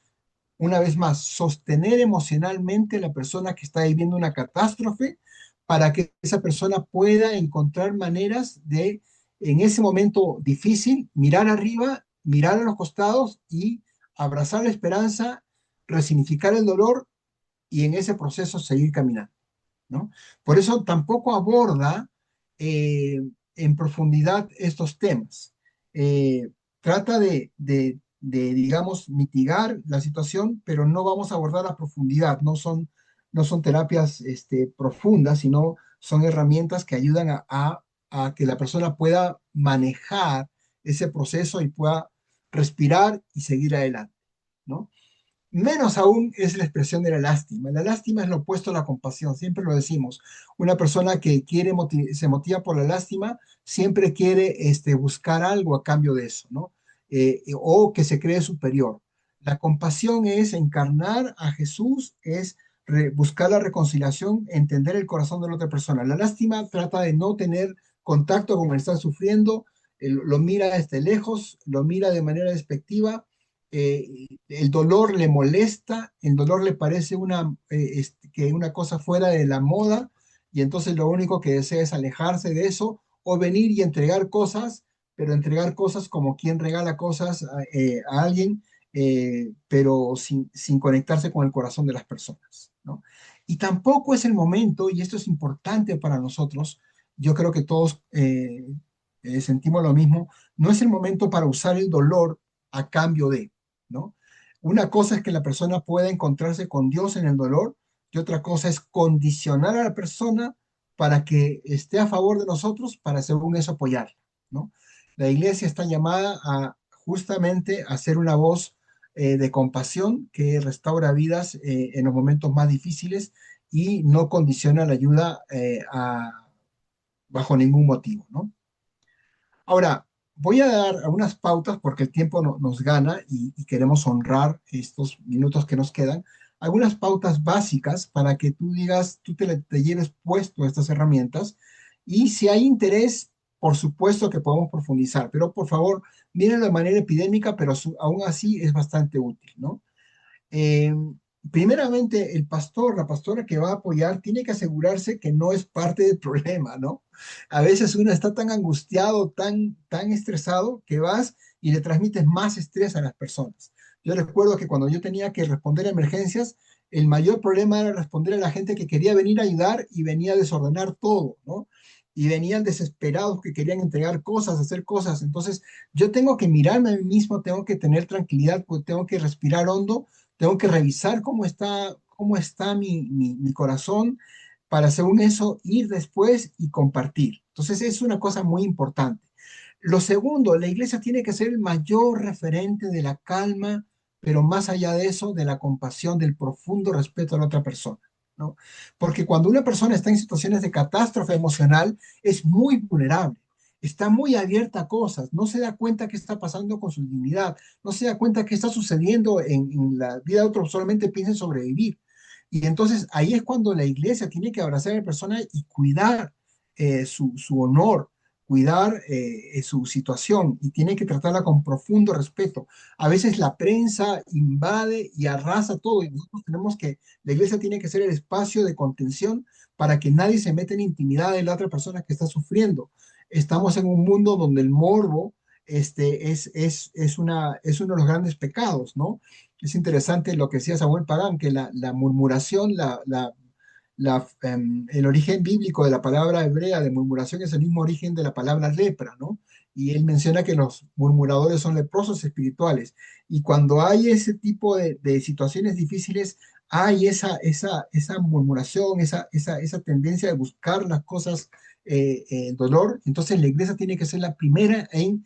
una vez más, sostener emocionalmente a la persona que está viviendo una catástrofe para que esa persona pueda encontrar maneras de, en ese momento difícil, mirar arriba, mirar a los costados y abrazar la esperanza, resignificar el dolor y en ese proceso seguir caminando, ¿no? Por eso tampoco aborda eh, en profundidad estos temas. Eh, Trata digamos, mitigar la situación, pero no vamos a abordar a profundidad. No son terapias profundas, sino son herramientas que ayudan a que la persona pueda manejar ese proceso y pueda respirar y seguir adelante, ¿no? Menos aún es la expresión de la lástima. La lástima es lo opuesto a la compasión, siempre lo decimos. Una persona que se motiva por la lástima siempre quiere buscar algo a cambio de eso, ¿no? O que se cree superior. La compasión es encarnar a Jesús, es buscar la reconciliación, entender el corazón de la otra persona. La lástima trata de no tener contacto con el que está sufriendo, lo mira desde lejos, lo mira de manera despectiva, el dolor le molesta, el dolor le parece que una cosa fuera de la moda, y entonces lo único que desea es alejarse de eso o venir y entregar cosas, pero entregar cosas como quien regala cosas a alguien, pero sin conectarse con el corazón de las personas, ¿no? Y tampoco es el momento, y esto es importante para nosotros, yo creo que todos sentimos lo mismo, no es el momento para usar el dolor a cambio de, ¿no? Una cosa es que la persona pueda encontrarse con Dios en el dolor y otra cosa es condicionar a la persona para que esté a favor de nosotros para según eso apoyar, ¿no? La iglesia está llamada a justamente a ser una voz de compasión que restaura vidas en los momentos más difíciles y no condiciona la ayuda bajo ningún motivo, ¿no? Ahora, voy a dar algunas pautas porque el tiempo nos gana y queremos honrar estos minutos que nos quedan. Algunas pautas básicas para que tú digas, te lleves puesto estas herramientas y si hay interés, por supuesto que podemos profundizar, pero por favor, mírenlo de manera epidémica, pero aún así es bastante útil, ¿no? Eh, Primeramente, el pastor, la pastora que va a apoyar, tiene que asegurarse que no es parte del problema, ¿no? A veces uno está tan angustiado, tan estresado, que vas y le transmites más estrés a las personas. Yo recuerdo que cuando yo tenía que responder a emergencias, el mayor problema era responder a la gente que quería venir a ayudar y venía a desordenar todo, ¿no? Y venían desesperados que querían entregar cosas, hacer cosas. Entonces, yo tengo que mirarme a mí mismo, tengo que tener tranquilidad, pues tengo que respirar hondo, tengo que revisar cómo está mi corazón para, según eso, ir después y compartir. Entonces, es una cosa muy importante. Lo segundo, la iglesia tiene que ser el mayor referente de la calma, pero más allá de eso, de la compasión, del profundo respeto a la otra persona, ¿no? Porque cuando una persona está en situaciones de catástrofe emocional, es muy vulnerable, está muy abierta a cosas, no se da cuenta qué está pasando con su dignidad, no se da cuenta qué está sucediendo en la vida de otros, solamente piensa en sobrevivir. Y entonces ahí es cuando la iglesia tiene que abrazar a la persona y cuidar su honor, cuidar su situación y tiene que tratarla con profundo respeto. A veces la prensa invade y arrasa todo y nosotros tenemos que, la iglesia tiene que ser el espacio de contención para que nadie se meta en intimidad de la otra persona que está sufriendo. Estamos en un mundo donde el morbo es uno de los grandes pecados, ¿no? Es interesante lo que decía Samuel Pagán, que la murmuración, el origen bíblico de la palabra hebrea de murmuración es el mismo origen de la palabra lepra, ¿no? Y él menciona que los murmuradores son leprosos espirituales. Y cuando hay ese tipo de situaciones difíciles, hay esa murmuración, esa tendencia de buscar las cosas, dolor. Entonces la iglesia tiene que ser la primera en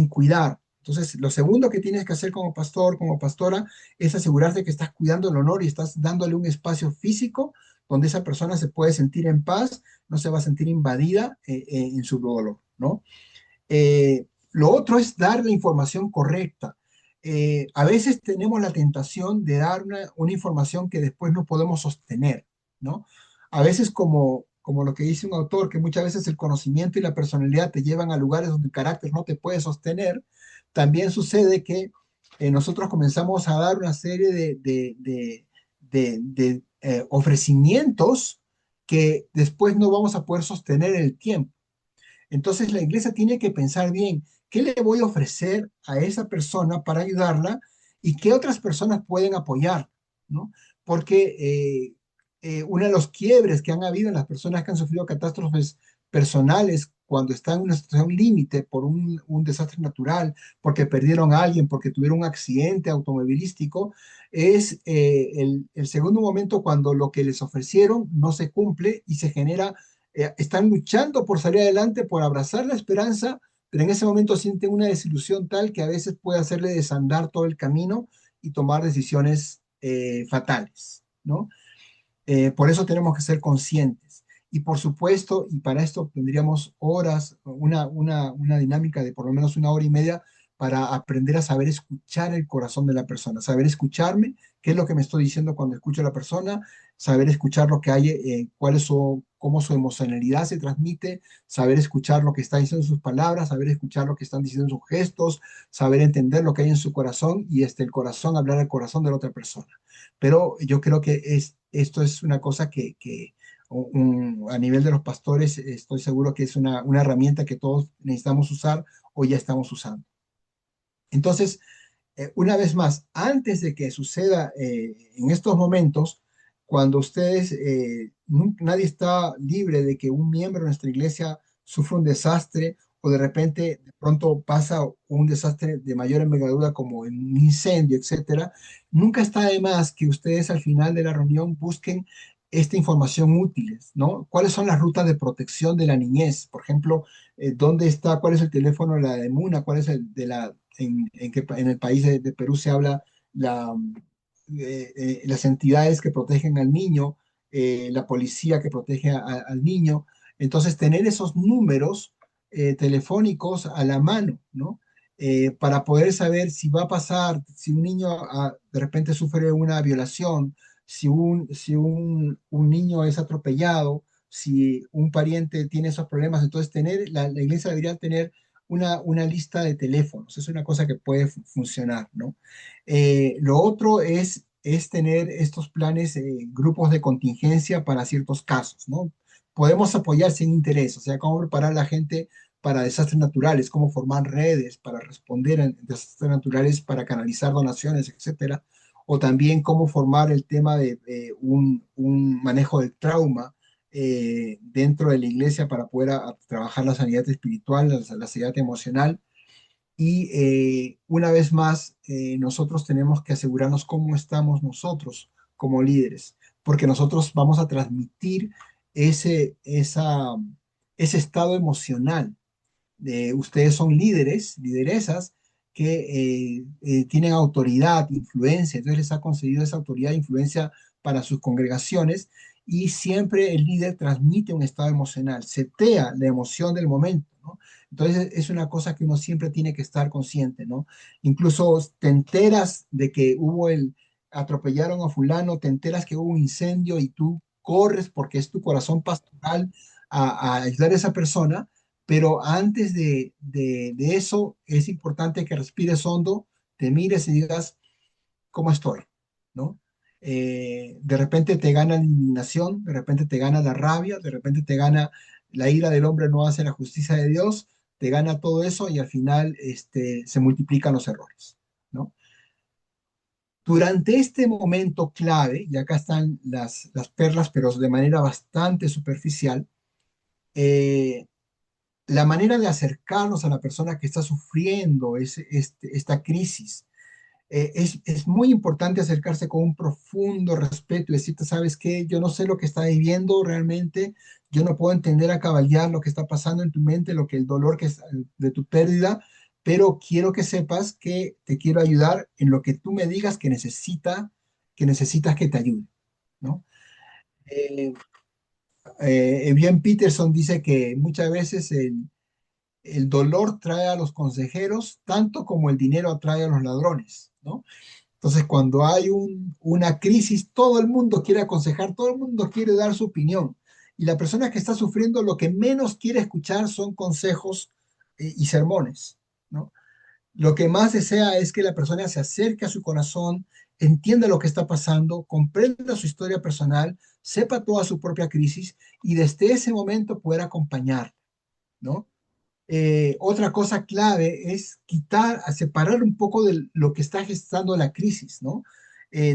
cuidar. Entonces, lo segundo que tienes que hacer como pastor, como pastora, es asegurarte que estás cuidando el honor y estás dándole un espacio físico donde esa persona se puede sentir en paz, no se va a sentir invadida en su dolor, ¿no? Lo otro es dar la información correcta. A veces tenemos la tentación de dar una información que después no podemos sostener, ¿no? A veces como lo que dice un autor, que muchas veces el conocimiento y la personalidad te llevan a lugares donde el carácter no te puede sostener, también sucede que nosotros comenzamos a dar una serie de ofrecimientos que después no vamos a poder sostener en el tiempo. Entonces la iglesia tiene que pensar bien, ¿qué le voy a ofrecer a esa persona para ayudarla y qué otras personas pueden apoyar? ¿No? Porque uno de los quiebres que han habido en las personas que han sufrido catástrofes personales cuando están en una situación límite por un desastre natural, porque perdieron a alguien, porque tuvieron un accidente automovilístico, es el segundo momento cuando lo que les ofrecieron no se cumple y se genera están luchando por salir adelante, por abrazar la esperanza, pero en ese momento sienten una desilusión tal que a veces puede hacerle desandar todo el camino y tomar decisiones fatales, ¿no? Por eso tenemos que ser conscientes. Y por supuesto, y para esto tendríamos horas, una dinámica de por lo menos una hora y media para aprender a saber escuchar el corazón de la persona, saber escucharme, qué es lo que me estoy diciendo cuando escucho a la persona, saber escuchar lo que hay, cómo su emocionalidad se transmite, saber escuchar lo que está diciendo en sus palabras, saber escuchar lo que están diciendo en sus gestos, saber entender lo que hay en su corazón y el corazón hablar al corazón de la otra persona. Pero yo creo que esto es una cosa a nivel de los pastores, estoy seguro que es una herramienta que todos necesitamos usar o ya estamos usando. Entonces, una vez más, antes de que suceda en estos momentos, cuando ustedes, nadie está libre de que un miembro de nuestra iglesia sufra un desastre o de repente, de pronto pasa un desastre de mayor envergadura como un incendio, etcétera. Nunca está de más que ustedes al final de la reunión busquen esta información útiles, ¿no? ¿Cuáles son las rutas de protección de la niñez? Por ejemplo, ¿dónde está, cuál es el teléfono de la de MUNA? ¿Cuál es el de la en el país de Perú se habla la, las entidades que protegen al niño, la policía que protege al niño. Entonces, tener esos números telefónicos a la mano, ¿no? Para poder saber si va a pasar, si un niño de repente sufre una violación, si un niño es atropellado, si un pariente tiene esos problemas, entonces la iglesia debería tener una lista de teléfonos, es una cosa que puede funcionar, ¿no? Lo otro es tener estos planes, grupos de contingencia para ciertos casos, ¿no? Podemos apoyar sin interés, o sea, cómo preparar a la gente para desastres naturales, cómo formar redes para responder a desastres naturales, para canalizar donaciones, etcétera. O también cómo formar el tema de un manejo del trauma dentro de la iglesia para poder trabajar la sanidad espiritual, la sanidad emocional. Y una vez más, nosotros tenemos que asegurarnos cómo estamos nosotros como líderes, porque nosotros vamos a transmitir ese estado emocional. Ustedes son líderes, lideresas que tienen autoridad, influencia, entonces les ha concedido esa autoridad e influencia para sus congregaciones y siempre el líder transmite un estado emocional, setea la emoción del momento, ¿no? Entonces es una cosa que uno siempre tiene que estar consciente, ¿no? Incluso te enteras de que atropellaron a fulano, te enteras que hubo un incendio y tú corres porque es tu corazón pastoral a ayudar a esa persona, pero antes de eso es importante que respires hondo, te mires y digas, ¿cómo estoy? ¿No? De repente te gana la indignación, de repente te gana la rabia, de repente te gana la ira del hombre no hace la justicia de Dios, te gana todo eso y al final se multiplican los errores, ¿no? Durante este momento clave, y acá están las perlas, pero de manera bastante superficial, eh, la manera de acercarnos a la persona que está sufriendo esta crisis, es muy importante acercarse con un profundo respeto y decirte, ¿sabes qué? Yo no sé lo que está viviendo realmente, yo no puedo entender a caballar lo que está pasando en tu mente, lo que el dolor que es de tu pérdida, pero quiero que sepas que te quiero ayudar en lo que tú me digas que necesitas que te ayude, ¿no? Eh, Evian Peterson dice que muchas veces el dolor trae a los consejeros tanto como el dinero atrae a los ladrones, ¿no? Entonces, cuando hay una crisis, todo el mundo quiere aconsejar, todo el mundo quiere dar su opinión. Y la persona que está sufriendo lo que menos quiere escuchar son consejos y sermones, ¿no? Lo que más desea es que la persona se acerque a su corazón, entienda lo que está pasando, comprenda su historia personal, sepa toda su propia crisis y desde ese momento poder acompañar, ¿no? Otra cosa clave es separar un poco de lo que está gestando la crisis, ¿no?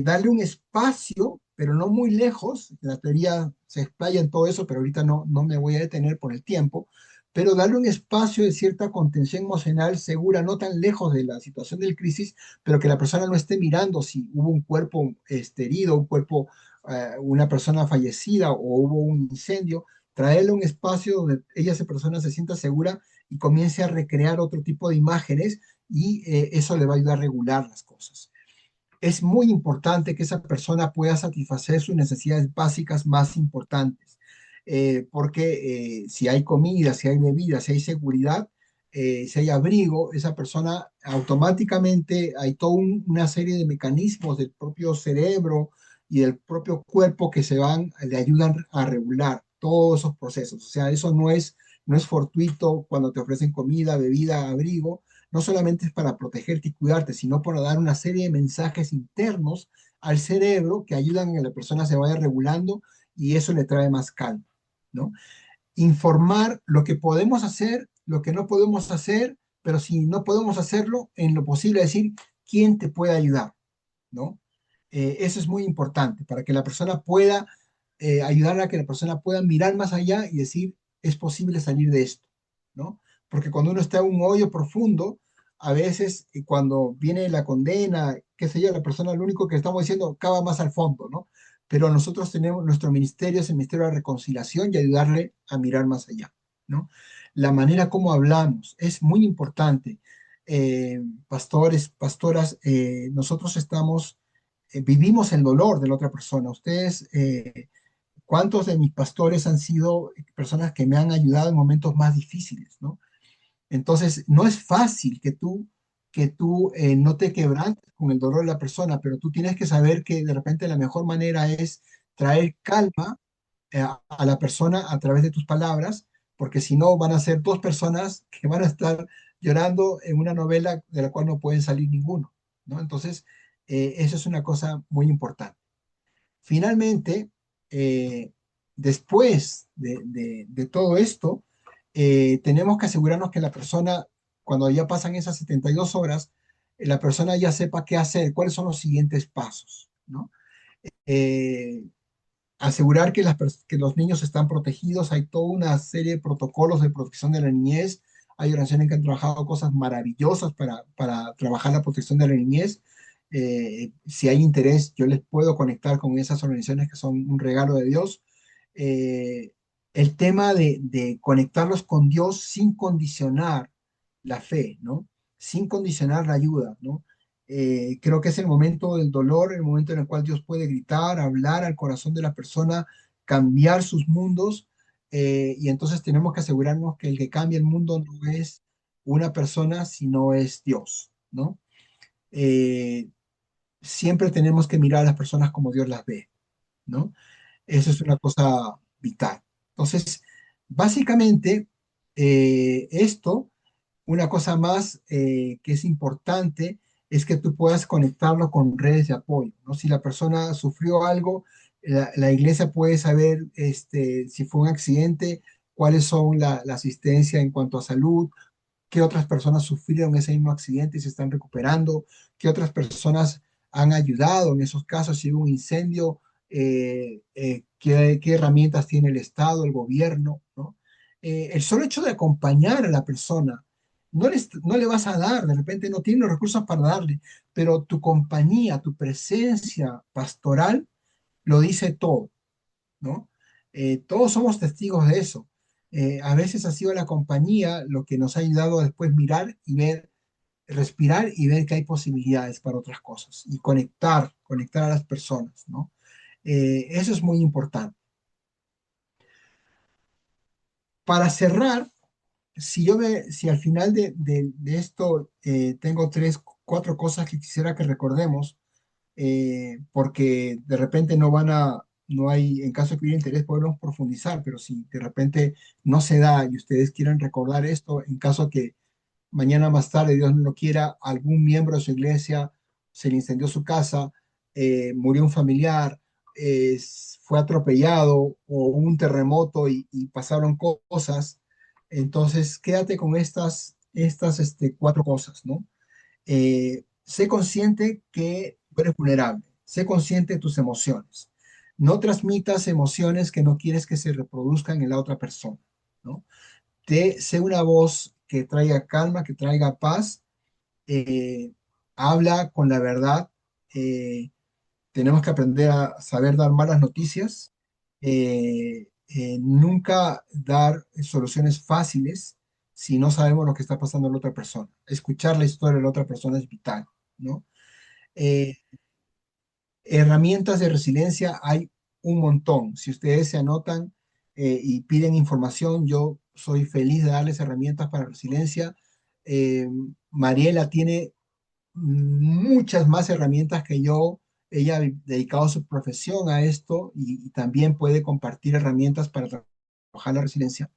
Darle un espacio, pero no muy lejos. La teoría se explaya en todo eso, pero ahorita no me voy a detener por el tiempo. Pero darle un espacio de cierta contención emocional segura, no tan lejos de la situación de crisis, pero que la persona no esté mirando si hubo un cuerpo herido, un cuerpo, una persona fallecida o hubo un incendio. Traerle un espacio donde esa persona se sienta segura y comience a recrear otro tipo de imágenes y eso le va a ayudar a regular las cosas. Es muy importante que esa persona pueda satisfacer sus necesidades básicas más importantes, porque si hay comida, si hay bebida, si hay seguridad, si hay abrigo, esa persona automáticamente hay toda una serie de mecanismos del propio cerebro y del propio cuerpo que le ayudan a regular todos esos procesos. O sea, eso no es fortuito cuando te ofrecen comida, bebida, abrigo, no solamente es para protegerte y cuidarte, sino para dar una serie de mensajes internos al cerebro que ayudan a que la persona se vaya regulando y eso le trae más calma, ¿no? Informar lo que podemos hacer, lo que no podemos hacer, pero si no podemos hacerlo, en lo posible decir quién te puede ayudar, ¿no? Eso es muy importante para que la persona pueda ayudar a que la persona pueda mirar más allá y decir, es posible salir de esto, ¿no? Porque cuando uno está en un hoyo profundo, a veces cuando viene la condena, qué sé yo, la persona lo único que estamos diciendo cava más al fondo, ¿no? Pero nosotros tenemos, nuestro ministerio es el ministerio de la reconciliación y ayudarle a mirar más allá, ¿no? La manera como hablamos es muy importante. Pastores, pastoras, nosotros vivimos el dolor de la otra persona. Ustedes, ¿cuántos de mis pastores han sido personas que me han ayudado en momentos más difíciles, ¿no? Entonces, no es fácil que tú no te quebrantes con el dolor de la persona, pero tú tienes que saber que de repente la mejor manera es traer calma a la persona a través de tus palabras, porque si no van a ser dos personas que van a estar llorando en una novela de la cual no pueden salir ninguno, ¿no? Entonces, eso es una cosa muy importante. Finalmente, eh, después de todo esto, tenemos que asegurarnos que la persona, cuando ya pasan esas 72 horas, la persona ya sepa qué hacer, cuáles son los siguientes pasos, ¿no? Eh, Asegurar que los niños están protegidos. Hay toda una serie de protocolos de protección de la niñez. Hay organizaciones que han trabajado cosas maravillosas para trabajar la protección de la niñez. Si hay interés, yo les puedo conectar con esas organizaciones que son un regalo de Dios. Eh, el tema de conectarlos con Dios sin condicionar la fe, ¿no? Sin condicionar la ayuda, ¿no? Creo que es el momento del dolor, el momento en el cual Dios puede gritar, hablar al corazón de la persona, cambiar sus mundos, y entonces tenemos que asegurarnos que el que cambia el mundo no es una persona, sino es Dios, ¿no? Eh, siempre tenemos que mirar a las personas como Dios las ve, ¿no? Eso es una cosa vital. Entonces, básicamente, esto, una cosa más que es importante es que tú puedas conectarlo con redes de apoyo, ¿no? Si la persona sufrió algo, la iglesia puede saber si fue un accidente, cuáles son la asistencia en cuanto a salud, qué otras personas sufrieron ese mismo accidente y se están recuperando, qué otras personas han ayudado en esos casos, si hubo un incendio, qué herramientas tiene el Estado, el gobierno, ¿no? El solo hecho de acompañar a la persona, no le vas a dar, de repente no tiene los recursos para darle, pero tu compañía, tu presencia pastoral lo dice todo, ¿no? Todos somos testigos de eso. A veces ha sido la compañía lo que nos ha ayudado a después mirar y ver, respirar y ver que hay posibilidades para otras cosas y conectar a las personas, ¿no? Eso es muy importante. Para cerrar, si al final de esto tengo tres, cuatro cosas que quisiera que recordemos, porque de repente no hay, en caso de que hubiera interés, podemos profundizar, pero si de repente no se da y ustedes quieren recordar esto, en caso que mañana más tarde, Dios no lo quiera, algún miembro de su iglesia se le incendió su casa, murió un familiar, fue atropellado o hubo un terremoto y pasaron cosas, entonces quédate con estas cuatro cosas, ¿no? Sé consciente que tú eres vulnerable, sé consciente de tus emociones. No transmitas emociones que no quieres que se reproduzcan en la otra persona, ¿no? Sé una voz que traiga calma, que traiga paz, eh, habla con la verdad. Tenemos que aprender a saber dar malas noticias, nunca dar soluciones fáciles si no sabemos lo que está pasando en la otra persona. Escuchar la historia de la otra persona es vital, ¿no? Eh, Herramientas de resiliencia hay un montón. Si ustedes se anotan y piden información, yo soy feliz de darles herramientas para resiliencia. Eh, Mariela tiene muchas más herramientas que yo. Ella ha dedicado su profesión a esto y también puede compartir herramientas para trabajar la resiliencia.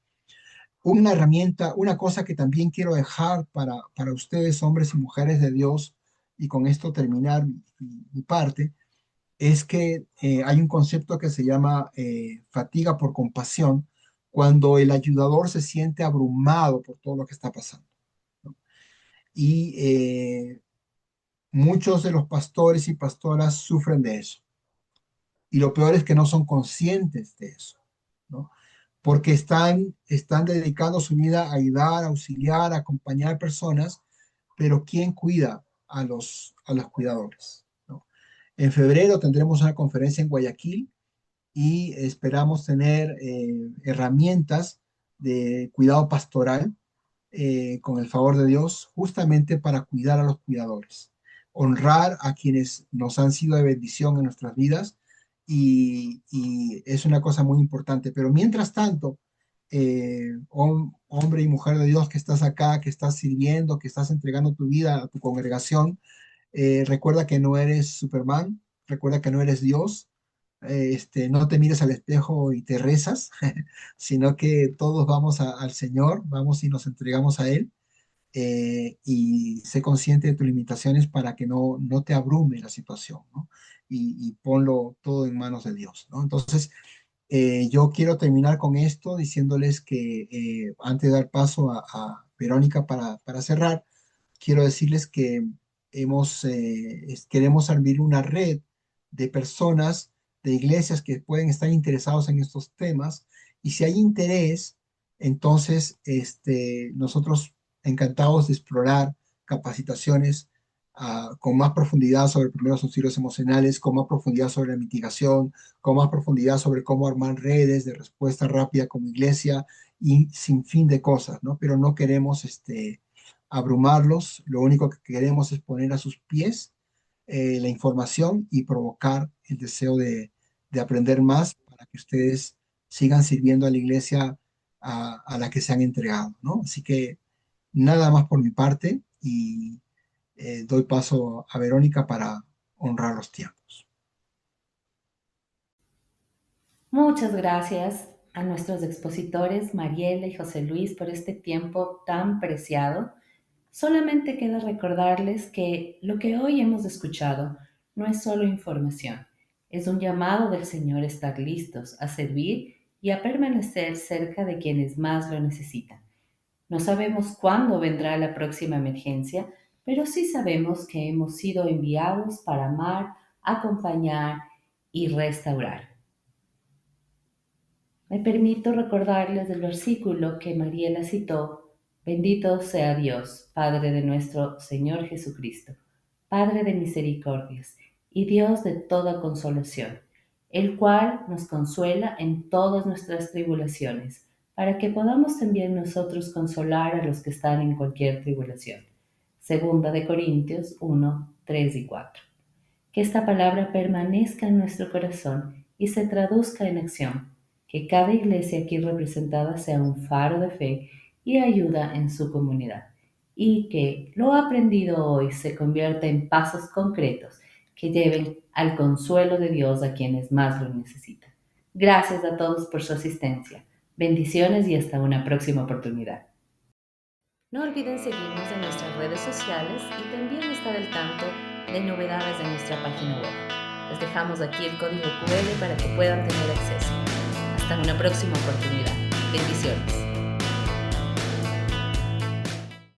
Una herramienta, una cosa que también quiero dejar para ustedes, hombres y mujeres de Dios, y con esto terminar mi parte, es que hay un concepto que se llama fatiga por compasión, cuando el ayudador se siente abrumado por todo lo que está pasando, ¿no? Y muchos de los pastores y pastoras sufren de eso. Y lo peor es que no son conscientes de eso, ¿no? Porque están dedicando su vida a ayudar, a auxiliar, a acompañar personas, pero ¿quién cuida a los cuidadores, ¿no? En febrero tendremos una conferencia en Guayaquil y esperamos tener herramientas de cuidado pastoral con el favor de Dios, justamente para cuidar a los cuidadores, honrar a quienes nos han sido de bendición en nuestras vidas y es una cosa muy importante. Pero mientras tanto, hombre y mujer de Dios que estás acá, que estás sirviendo, que estás entregando tu vida a tu congregación, recuerda que no eres Superman, recuerda que no eres Dios, no te mires al espejo y te rezas, sino que todos vamos al Señor, vamos y nos entregamos a Él, y sé consciente de tus limitaciones para que no te abrume la situación, ¿no? Y ponlo todo en manos de Dios, ¿no? Entonces, yo quiero terminar con esto diciéndoles que antes de dar paso a Verónica para cerrar, quiero decirles que queremos abrir una red de personas, de iglesias que pueden estar interesados en estos temas, y si hay interés, entonces nosotros encantados de explorar capacitaciones con más profundidad sobre primeros auxilios emocionales, con más profundidad sobre la mitigación, con más profundidad sobre cómo armar redes de respuesta rápida como iglesia y sin fin de cosas, ¿no? Pero no queremos abrumarlos, lo único que queremos es poner a sus pies la información y provocar el deseo de aprender más para que ustedes sigan sirviendo a la iglesia a la que se han entregado, ¿no? Así que nada más por mi parte y doy paso a Verónica para honrar los tiempos. Muchas gracias a nuestros expositores Mariela y José Luis por este tiempo tan preciado. Solamente queda recordarles que lo que hoy hemos escuchado no es solo información, es un llamado del Señor a estar listos, a servir y a permanecer cerca de quienes más lo necesitan. No sabemos cuándo vendrá la próxima emergencia, pero sí sabemos que hemos sido enviados para amar, acompañar y restaurar. Me permito recordarles del versículo que Mariela citó: bendito sea Dios, Padre de nuestro Señor Jesucristo, Padre de misericordias y Dios de toda consolación, el cual nos consuela en todas nuestras tribulaciones, para que podamos también nosotros consolar a los que están en cualquier tribulación. Segunda de Corintios 1, 3 y 4. Que esta palabra permanezca en nuestro corazón y se traduzca en acción, que cada iglesia aquí representada sea un faro de fe y ayuda en su comunidad, y que lo aprendido hoy se convierta en pasos concretos que lleven al consuelo de Dios a quienes más lo necesitan. Gracias a todos por su asistencia. Bendiciones y hasta una próxima oportunidad. No olviden seguirnos en nuestras redes sociales y también estar al tanto de novedades de nuestra página web. Les dejamos aquí el código QR para que puedan tener acceso. Hasta una próxima oportunidad. Bendiciones.